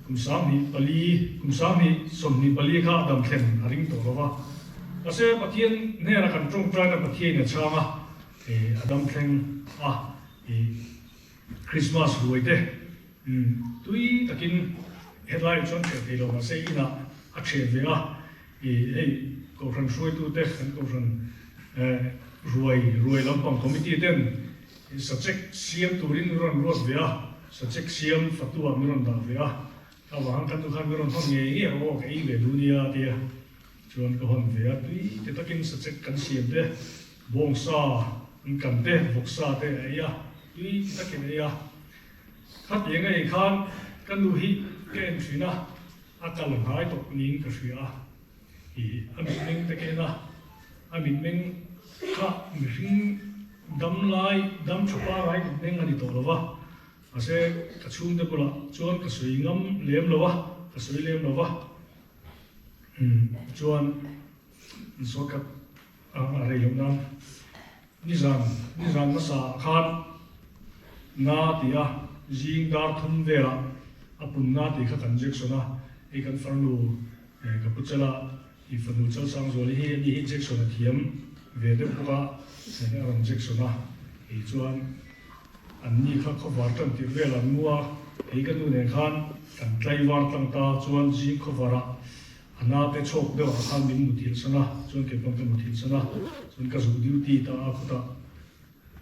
kum sam ni pali kum sam ni som ni pali kha dam thlen aring to lova ase pathian ne ra kan trong tra na pathian na changa adam thlen Christmas ruide tui takin headline chon te lo ma se ina a che vela ko ran shui tu te kan ko ran ruai lampang committee den subject siam turin ron ros vea subject siam fatua miron da vea ka wang kan tu khan miron hong nge o ke i ve dunia dia chuan ko hon vea tui te takin subject kan siam de bong sa kan te vok sa te ya tui takin ya khát tiếng ấy khan cái nuôi cái em suy na cả lần hai tộc nín cái suy thì anh mình cái na anh mình khát mình đâm lại đâm chụp lại nên anh đi tổ lo va mà sẽ cái chung đấy bula chuan cái suy ngâm liếm lo va cái suy liếm lo va chuan số cái đây lúc nào ni rằng nó sa khan na tia jing dar thum vela apun na ti kha kan jacksona e kan farnu ka puchala I farnu chal sang zoli hi ni hi jacksona thiam ve de puka ne ram jacksona e chuan an ni kha khawar tan ti vela nuwa e kan nu ne khan kan tlai war tang ta chuan jing khawara ana te chok de wa khan min mu thil sana chuan ke pang mu thil sana chuan ka zu duty ta khuta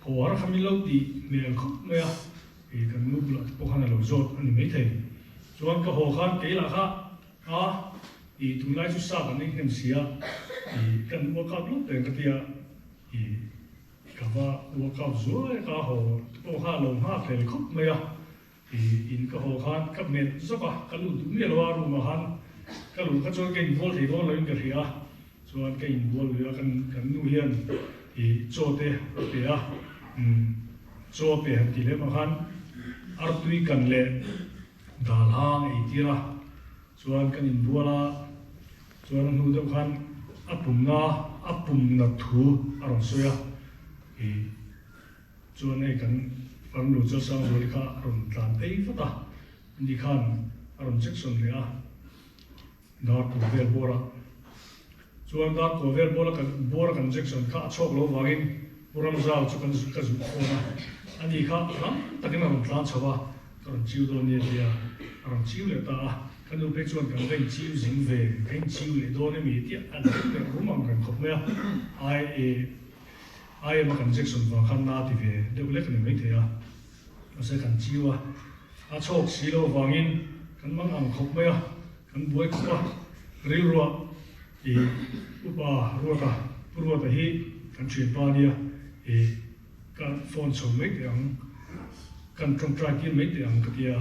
khawar khamilo ti mel khop maya kan nu bula po khana lo zot ani mai thei chuan ka ho khan ke la kha tunai chu sa kan ning sia kan work out lu te ka tia ka va work out zo ka ho po kha lo ha thei khop mai in ka ho khan ka men zoka ka lu du me lo ru ma han ka lu ka chuan ke involve thei do lo in ka ria chuan ke involve ya kan nu hian cho te pe cho pe han ti le ma khan artui kan le dal hang ei tira chuan kan in buala chuan nu de khan apum na thu arong soya chuan ei kan farm lu cho sang zoli kha arong tlan ei fata ni khan arong jackson le dar ko vel bora chuan dar ko vel bora kan jackson kha chok lo wangin puram zau chu kan ka zu khona ani kha ram takin ram tlan chawa kan chiu do ne dia ram chiu le ta kan u pe chuan kan ren chiu jing ve kan chiu le do ne mi ti an pe rumam kan khop me ai ma kan jackson wa khan na ti ve de le kan me the ya ase kan chiu a chok si lo wangin kan mang ang khop me kan boi khop ril ro upa ro ta hi kan chin pa dia kan phone so mấy tiếng kan trong trai kia mấy tiếng cái kia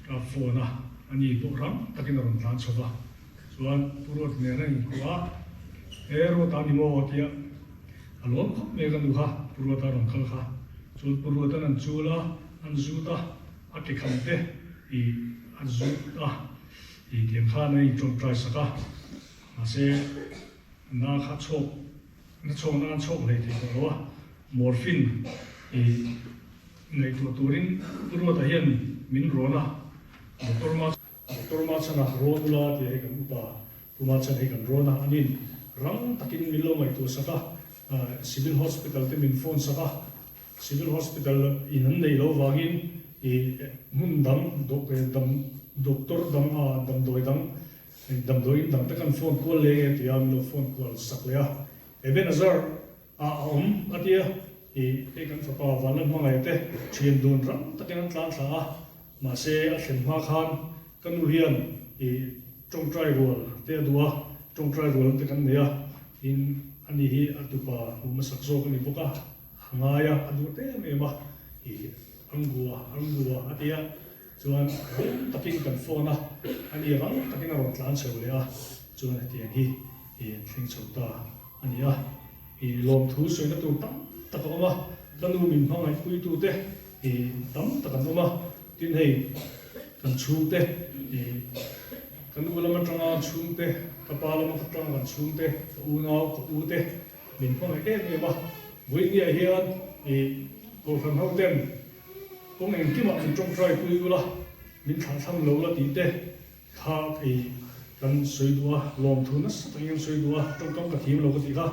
ka phone anh bộ ram takin ram tan so va chuan purut ne ren kwa ero ta ni mo tia alom khop me kan du kha purut ta ram khal kha chul purut an chula an zuta ati khamte an zuta tiam kha nei trong trai saka ase na kha chok na chok le ti ko morphine ngay turin turu ta hian min rona doctor ma chana rodula ti kan upa kuma chana kan rona anin rang takin milo mai tu saka civil hospital te min phone saka civil hospital in an nei lo wangin mun dam doctor dam doi ta kan phone call le ti am lo phone call sak le Ebenezer atia kan fa pa walan mangai te thien dun ram takin tlan tla ma se a thlem ma khan kanu hian trong trai rol te dua trong trai rol te kan nia in ani hi atupa uma sakso kan ni boka hangaya adu te me ma angua atia chuan takin kan phone ani rang takin ron tlan cheu le a chuan atiang hi thling chota ania lom thu soina tu tam takoma kanu min mangai pui tu te tam takanoma tin hei kan chu te kanu lama tanga chung te kapala ma tanga kan chung te u ngau u te min mangai ma voi ni hian ko pham hau ten kong en ki ma trong trai pui ula min thang thang lo la ti te kha kan soi dua lom thu na tang soi dua trong kam ka thim lo ka ti kha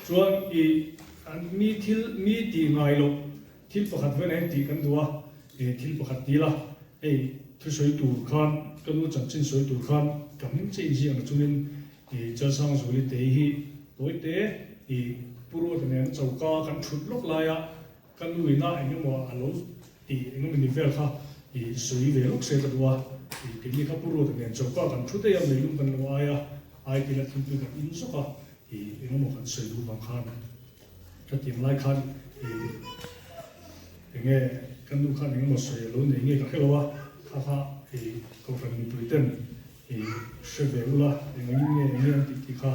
chuan mi ti ngai lo thil pakhat ve nei ti kan dua thil pakhat ti la thu soi tu khan kanu chan chin soi tu khan kam che ji ang chumin cha sang zuli te hi toi te puro te nen chauka kan thut lok la ya kanu ina engmo alo ti engmo ni vel kha soi ve lok se ta dua ke ni ka puro te nen chauka kan thut te yam lum kan wa ya ai ti la thun tu kan in so ka engmo kan soi du bang khan ka tim lai khan enge kanu khan engmo soi lo ne nge ka khelo wa kha ko fa ni puiten shebe ula nge ti kha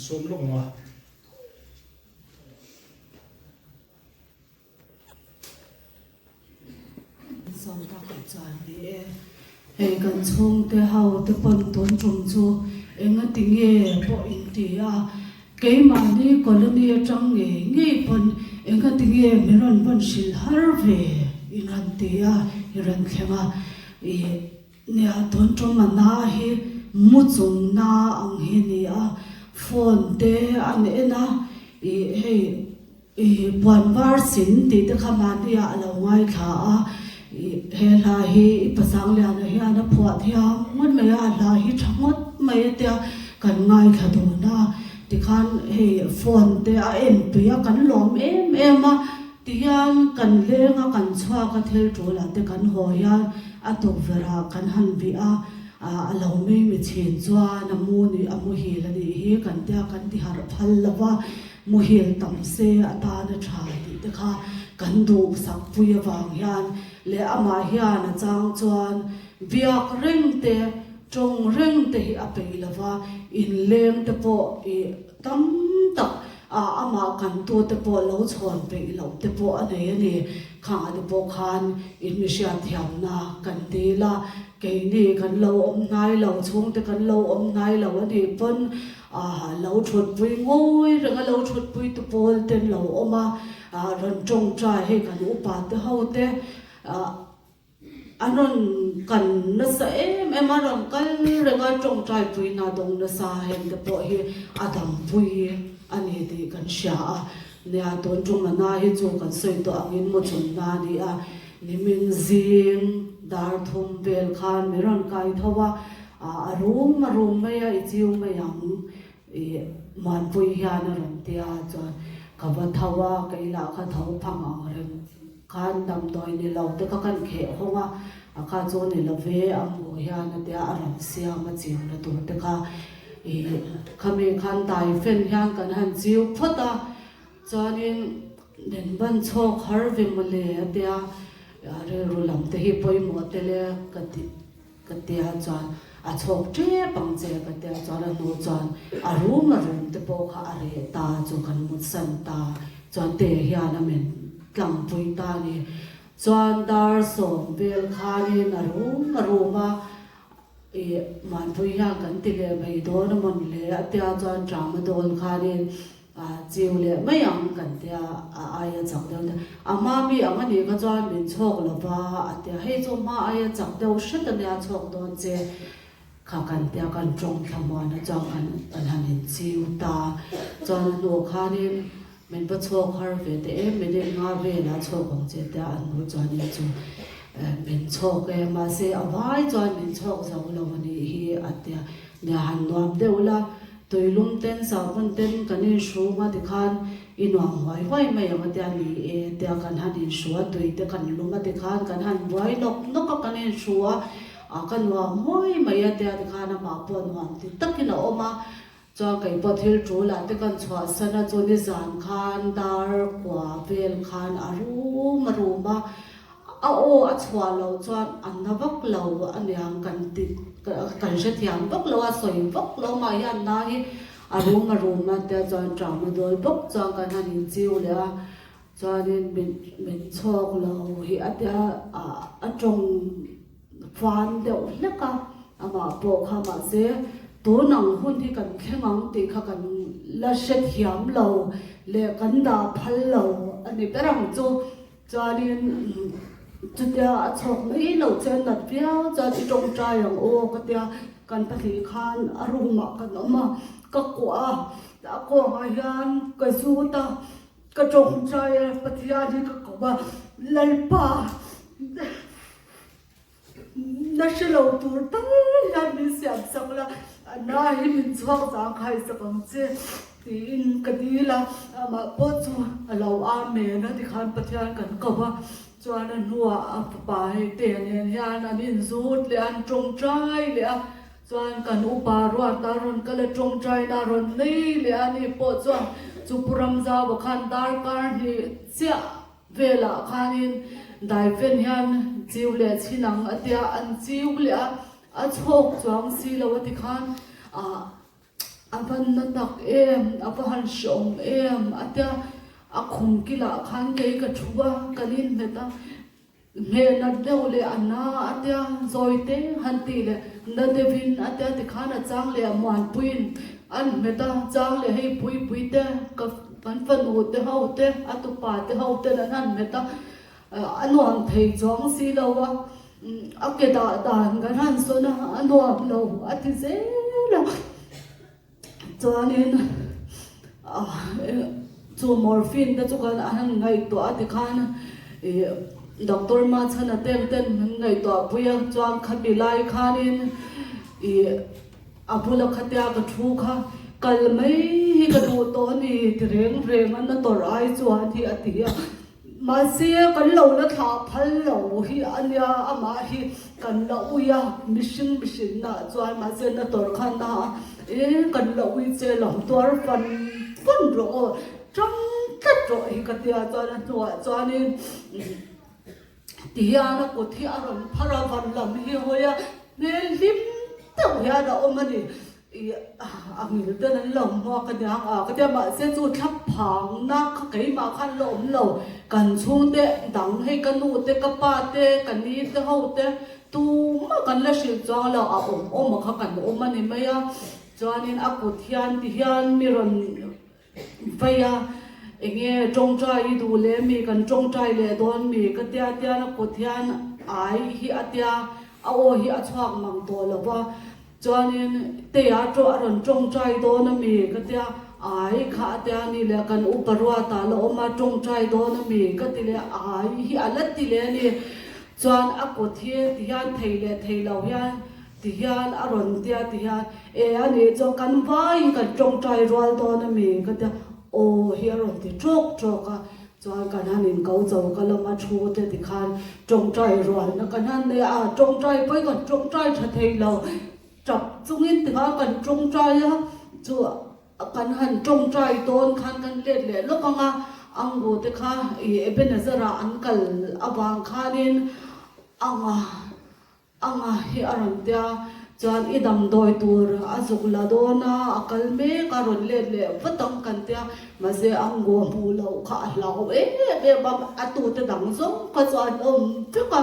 som lo ma son ta ka chan di kan chung te hau te pon ton chung chu enga tinge po in ti a ke ma ni colony atang nge pon enga tinge meron bon sil har ve inan ti a iran khema nia ton trong na hi mu chung na ang he ni a phone te an ena buan bar sin ti te khama ti a lo ngai kha a he la hi pasang le na hi ana phwa thia mon me a la hi thamot mai te kan ngai kha do na ti khan phone te a mp a kan lom em a tiang kan lenga kan chwa ka thel tola te kan hoya atok vera kan han bi a alo me chen chwa na mu ni amu hi la ni hi kan te kan ti har phal lawa mu hi tam se ata na tha ti te kha kan du sak pui awang hian le ama hian a chang chuan viak reng te trong reng te hi a pei lawa in lem te po tam tak ama kan tu te po lo chhon pe lo te po ani kha de po khan in mi sha thiam na kan te la ke ni kan lo om ngai lo chung te kan lo om ngai lo ani pon lo thut pui ngoi ranga lo thut pui te pol ten lo oma ron trong tra he kan upa te ho te anon kan na sa em aron kal ranga trong trai pui na dong na sa hen te po hi adam pui ani ti kan sha ne a ton trong na hi chu kan soi to angin mo chun na ni a ni min zing dar thum bel khan meron kai thowa arum me ya ichiu me yang man pui hian ron tia chuan kaba thawa kaila kha thau phang ang ren kan dam doi ni lo te ka kan khe honga akha chu ni lo ve am go hian te aram sia ma chin na tu te ka khame khan dai fen hian kan han chiu phota chuanin den ban chok har ve mole atia re rulam te hi poi mo te le katia chuan a chok tre pang che katia chuan a nu chuan arum te po kha are ta chu kan mut san ta chuan te hian a men tlang pui ta ni chuan dar som bel khanin aruma man pui hian kan ti le mai do na mon le atia chuan drama dol khanin chiu le mai ang kan tia aya chak deu ama mi angani ka chuan min chok lova atia hei chu ma aya chak deu shat ania chok don che kha kan tia kan trong thamwa na chang an hanin chiu ta chuan no khanin min pa chok har ve te min nga ve na chok ong che ta an no chuan ni chu min chok ma se awai chuan min chok zo lo ni hi atia ne han nom deula tui lum ten sa pon ten kanin shu ma ti khan inwang hoi hoi mai ma ti ani e te kan han in shu tui te kan lum ma ti khan kan han wai nok ka kanin shu a kan wa moi mai te khan ma pon wang ti takina oma cho cái bát thil chú là cái con chua sana cho đi giàn khan dar quả vel khan aru maruma ô chua lâu cho ăn nó vóc lâu anh yang cần sẽ thiam vóc lâu soi vóc lâu mà yan na hi aru maruma te cho trao mà đôi vóc cho cái này đi chiêu le cho nên mình chọc lâu hi ở trong phan đều lắc cả mà bộ kha mà sẽ tố năng hôn thì cần khen ngang thì khá cần là sẽ hiểm lâu lệ cần đa phật lâu anh ấy rằng cho nên cho tia chọc mấy lâu trên đặt véo cho đi trong trai rằng ô cái tia cần phải thì khan arum mà cần nó mà các quả đã có hai gan cái số ta cái trong trai phải thì đi các quả lấy pa nó sẽ lâu tuổi tăng ra mình xem xong là na hi min chuak chang khai sakam che ti in kadi la ma po chu alo a me na ti khan pathian kan ka ba chuan an huwa pa he te ne hian an in zut le an trong trai le chuan kan upa ro ta ron kala trong trai na ron nei le ani po chuan chu puram za ba khan dar kar hi sia vela khanin dai ven hian chiu le chinang atia an chiu le a chok chuang si lo ti khan van na tak em van shom em atia a khum kila khan ke ka thuwa kalin meta me na dole anna atia zoite hanti le na devin atia ti khan a chang le man puin an meta chang le hei pui te ka fan u te hau te atu pa te hau te nan meta anwang thei chuang si lo wa ake da gan han so na anwang lo ati se lo cho nên chu morphine da chu kan an ngai to ati khan doctor ma chana ten ngai to puya chuang khapi lai khanin apula khatya ka thu kha kal mai hi ka du to ni reng an na tor ai chuan thi ati mà xe cần lâu nó thả phật lâu hi anh ya ama hi cần lâu ya mission na chuan mà xe nó tổ khan na cần lâu hi xe lòng tor phân rõ trong tất rồi hi cái tia cho nên tia nó có thi aron phara van lam hi hoya nên lim tàu ya đó mà đi anh nghĩ tới nên lòng hoa cái dia mà sẽ chu thắp phẳng na cái mà khăn lom cần xuống te đắng hay cần nụ te cái pa te cần đi te hậu te tu mà cần là sự cho là mà khá cần mà này mấy cho nên aku thian mi ron vậy nghe trong trai đủ lẽ mi cần trong trai lẽ đón mi cái tia nó aku thian ai hi atia hi achak mang to là wa cho nên te cho ron trong trai đó nó mi cái tia ai khá tia ni le kan uparwa ta lo ma trong trai đó nó mi cái tia ai hi alat ti le ni chuan aku thian thei lo hian tihan aron tia tihan ani cho kan vai kan trong trai rwal to na mi ka ta o hi aron ti trok ka chuan kan hanin kau chau kalama thu te ti khan trong trai rwal na kan han ne trong trai pai kan trong trai tha thei lo chap chungin ti ha kan trong trai chu kan han trong trai ton khan kan le lo ka nga ango te kha ebenezara ankal awang khanin anga hi aron tia chuan idam doi tur azuk la dona akal me karon le vatang kan tia ma se ango mu lo kha lau be bam atu te dang zong ka chuan ka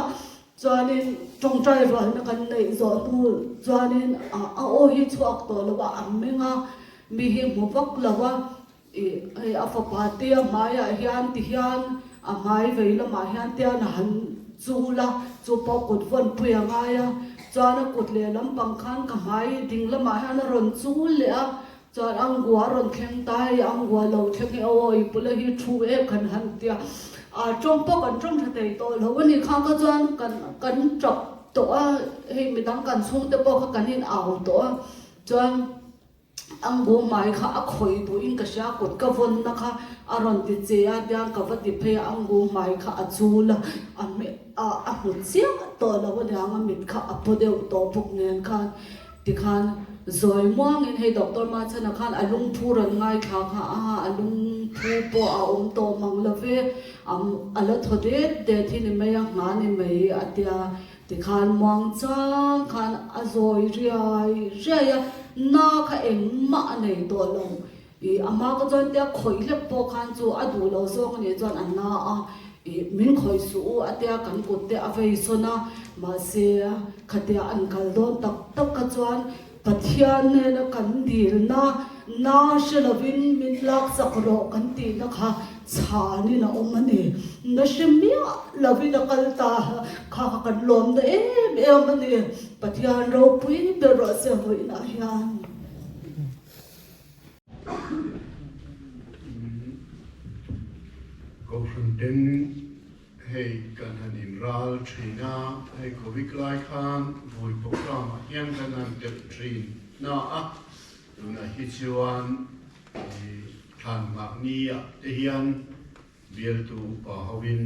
chuan in trong trai ron na kan nei zo tu chuan in o hi chuak to lo wa ammenga mi hi mu vak lawa afa pati maya hian ti hian amai veila ma hian tia na han chula chu pau kut von puya ngaya chana kut le lam pang khan ka mai ding lama han ron chu le chan angwa ron khem tai angwa lo thek oi pula hi thu e khan han tia trong pau kan trong thei to lo ni kha ka chan kan chop to he mi dang kan chung te pau kha kan in aw to chan ang bu mai kha a khoi bu in ka sha kot ka von na kha aron ti che a dyang ka va ti phe ang bu mai kha a chula a me a hu chia to la wa dyang a mit kha a po de to puk nen khan ti khan zoi muang in hei doctor ma chana khan alung phuran ngai kha kha a alung phu po a to mang la ve ala thode de thi ni me yang na ni me atia ti khan muang chang khan a zoi ria na kha eng ma nei to long I ama ko jon tia khoi le po khan chu adu lo song ni jon an na a min khoi su atia kan kut te avei sona ma se khatia an kal don tak ka chuan pathian ne na kan dir na shelavin min lak sakro kan ti na kha chani na omani na shemia lavina kalta kha kan lom da mani pathian ro pui be ro se hoi na hian go from den hey kan hanin ral trina hey kovik lai khan voi program yang kan an te trin na a na hichuan khan ma ni a te hian biel tu pa hawin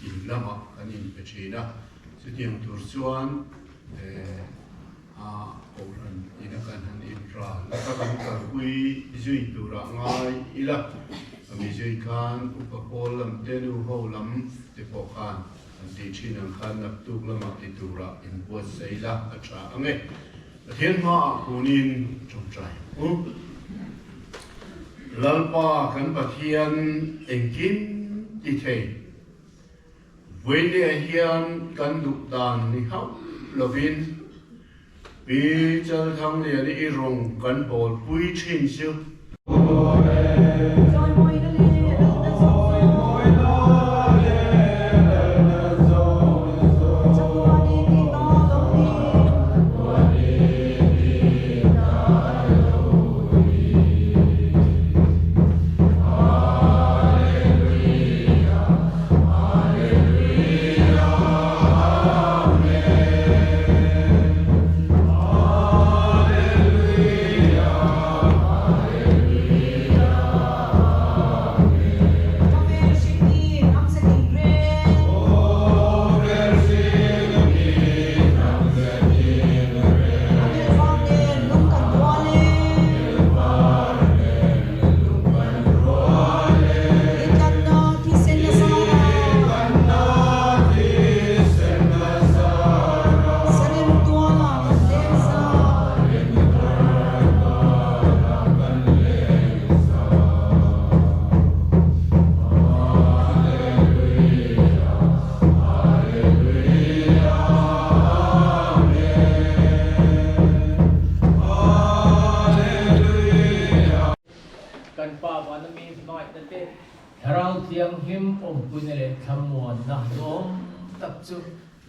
in lama kanin pe trina sitiang tur chuan a oran ina kan hanin ral ka kan ka kui zui tu ra ngai ila mi zui khan upakol lam tenu ho lam te po khan an ti chin an khan nap tuk lama ti tura in bo seila acha ange thiên ma kunin trong trai lalpa kan pathian engkin ti thei voile hian kan duk dan ni hau lovin pi chal thang le ni rong kan bol pui chin siu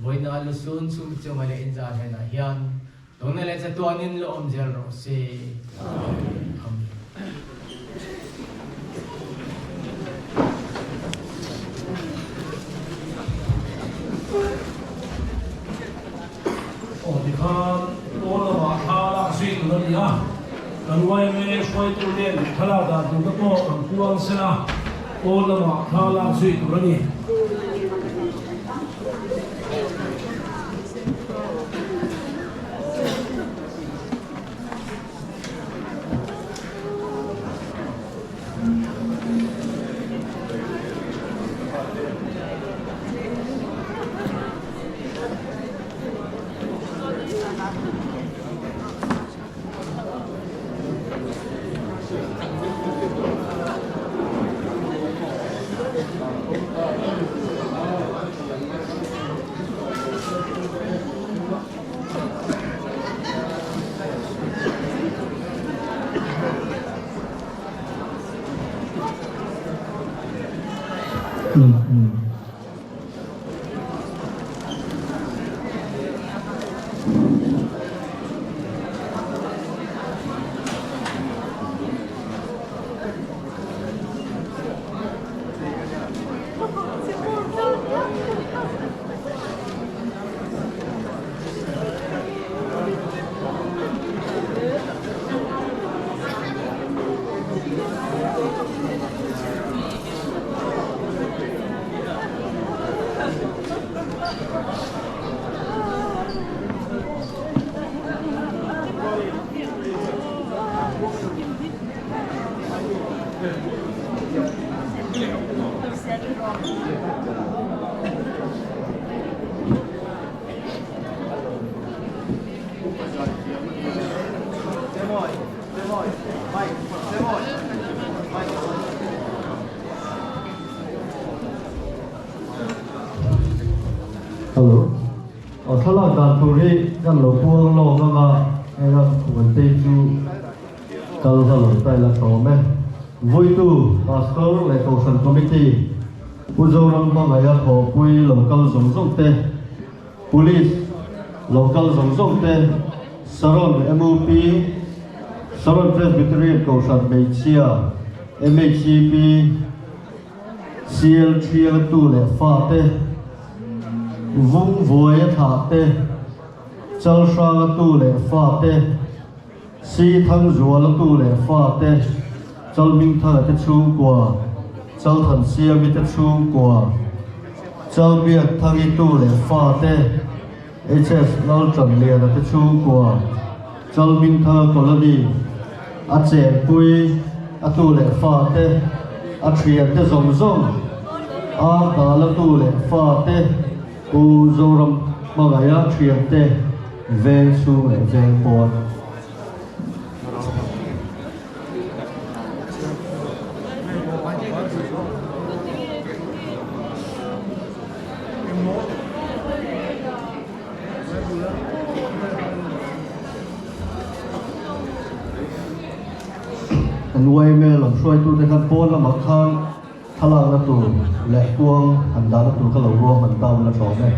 Voina lu sun sum chung ale inza hena hian dong le cha tuanin lo om jel ro se o ti khan o la ma tha la sui tu ni ha kan wai me khoi tu len thala da tu ko an kuang sena o la ma tha la sui tu ni Hello. Thằng là đàn phụ ri gan lỗ buông lỗ mà em là vấn đề chú kalau kalau tay là tổ mẹ vui tu pastor lại cầu sản committee pujo ram ba ngaya thọ pui local zong zong te police local zong zong te Saron MOP Saron Presbyterian cầu sản Meichia MHCP CL3 tu lệ pha te vung vui thả te châu sa tu lệ pha te si thăng rùa là tu lệ pha te châu minh thở te chu qua châu thần sia mi te chu qua châu miệt thăng tu lệ pha te HS lao trần liền là te chu qua châu minh thở colony a chèn pui a tu lệ pha te a triệt te zong zong a ta là tu lệ pha te u zoram magaya triante ven su le ven pon anh quay mẹ làm xoay tu để khăn pon là mặc khăn thà là tu lệ tuông anh đã tu cái lẩu ruộng mình tao là rõ này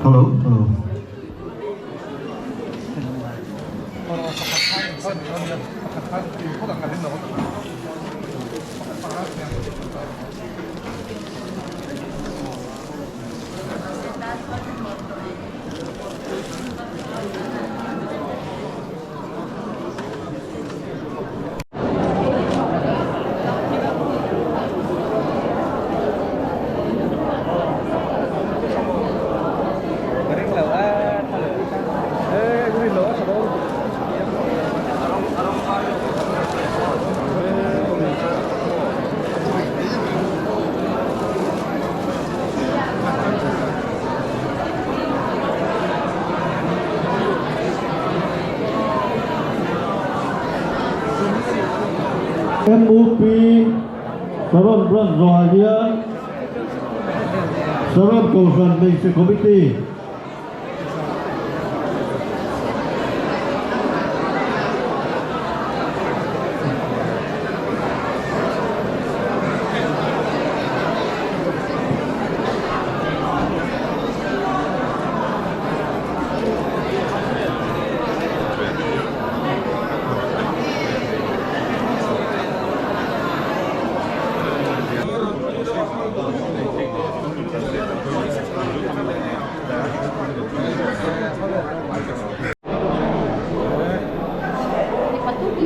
Hello. MOP Saron Brand Rohania Saron Kausan Meichia Committee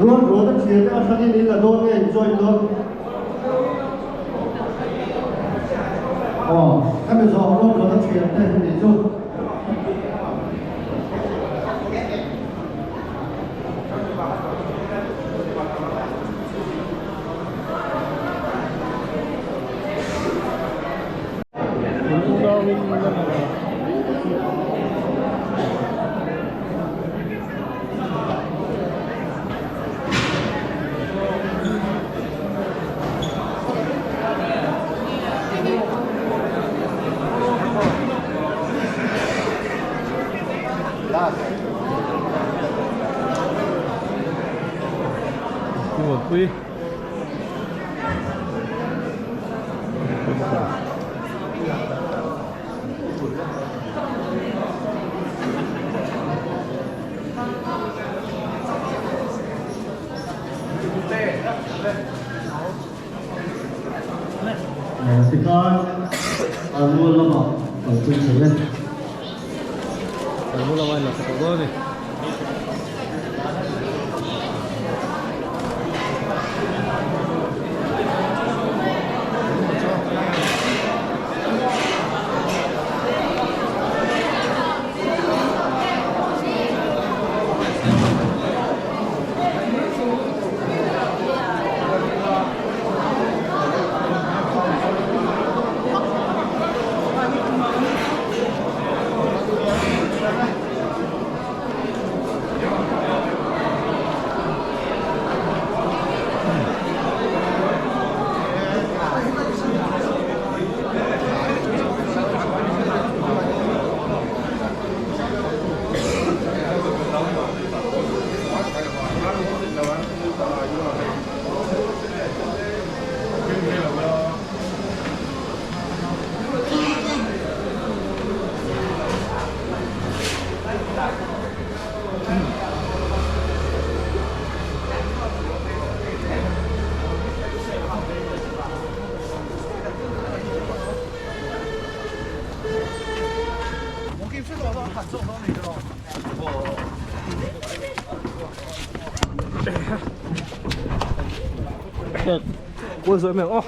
luôn rồi tất nhiên các anh đi là đôi cái enjoy luôn các bạn rõ luôn rồi tất nhiên đây để chung buồn quy thì con mua lo mọc ở trên thế lên mua làm ăn là phải có này ôi rồi mẹ ô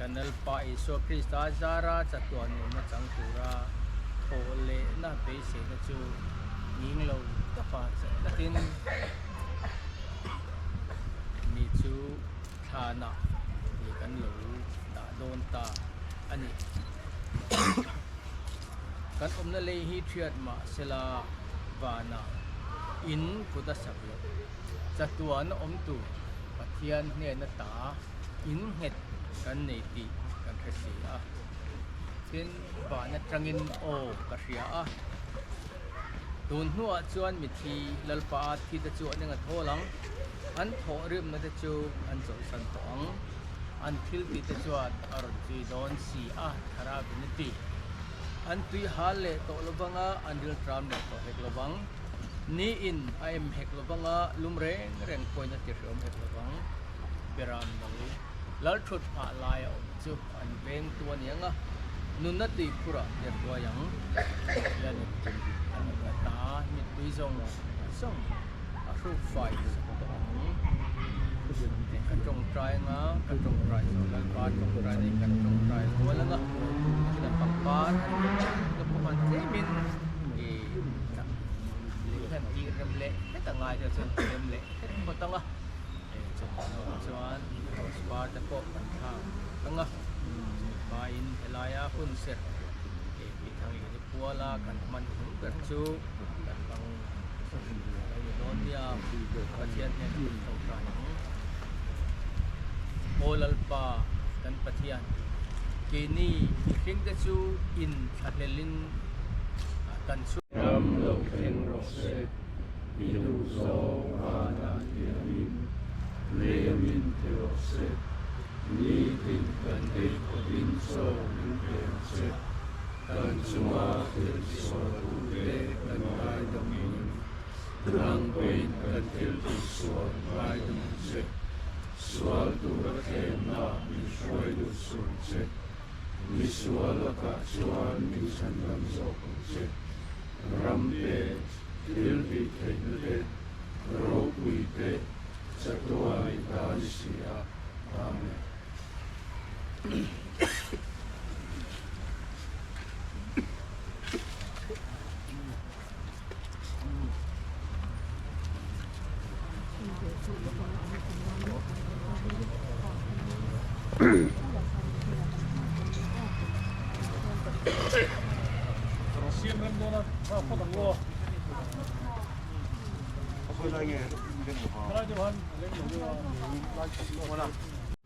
kanal pa iso Krista zara chatuan na changtura thole na be se na chu ning lo ta pa lakin ni chu thana ni kan lo da don ta ani kan omna le hi thiat ma sela wana in kuda sablo chatuan om tu pathian ne na ta in het kan nei ti kan khasi a tin ba na trangin o ka ria a tun hnuah chuan mi thi lalpa thi ta chu anenga tholang an tho rim na te chu an zo san tong an thil ti te chuan aron tui don si a thara biniti an tui hal le to lobanga an dil tram le to hek lobang ni in im hek lobanga lumreng reng poina ti rom hek lobang beram nang lal thut pa lai om chu an beng tua nianga nunna ti pura ya tua yang ya ni an ga ta mi tui zong song a ru fai kan trong trai nga kan trong trai so lan pa trong trai ni kan trong trai wala nga kita pangpan ke puman min e kan ti remle ta ngai ja sen remle ko ta nga chuan Sparta ko kan tha tanga bain elaya hun set e pitang ni puala kan man hung ber chu kan bang donia pathian ne to kan olalpa kan pathian kini king te chu in athelin kan su ram lo ken roset ilu so ana tirin Leamin teoset, niitin kan teikkodin soulin teoset, kan sumatil suotuute kan raidomin, rangkoin kan tilti suot raidomse, sual tu kena miswai du sunse miswal ka chuan mi san lam zo se rampe ilbi te ropi te satwa itasia amen.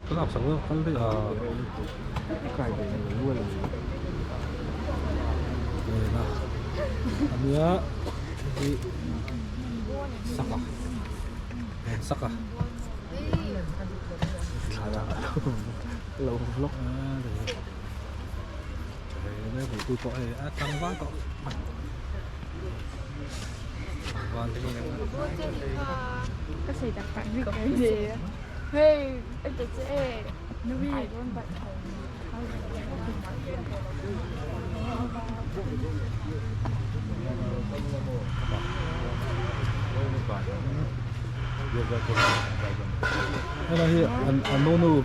Kenapa sanggup kan dia kayak ini luar. Nah, dia di Saka. Ada lâu vlog. Đây này tôi có tăng ván cọ. Ván thế này. Cái gì đặc sản việc cái gì? Hey, em tự chế nó bị con bạch Đây là hiện anh nô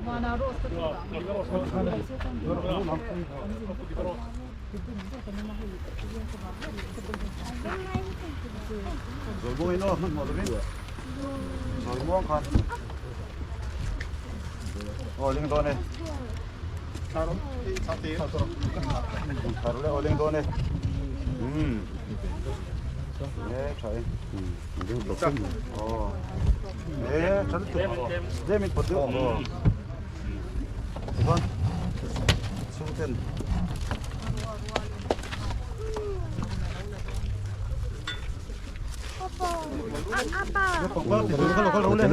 Mana rosto rồi bôi nó mất một cái rồi buông con rồi lên con này tharo lên lên con này 네, 잘. 이거 먹었네. 네, 잘 됐어. 재밌 버텨. 이건 수ten. apa? Kalau boleh.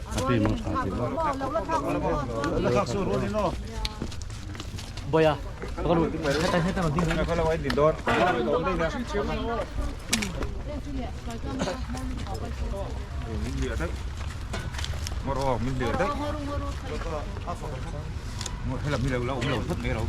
Tapi mau sakit. Lekas suruh ini no. Boya. Kalau kita nanti kalau wae di dor. Mình lửa đấy. Moro mình lửa đấy. Một hay là mình lầu cũng lầu thất nghe đâu.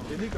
Ini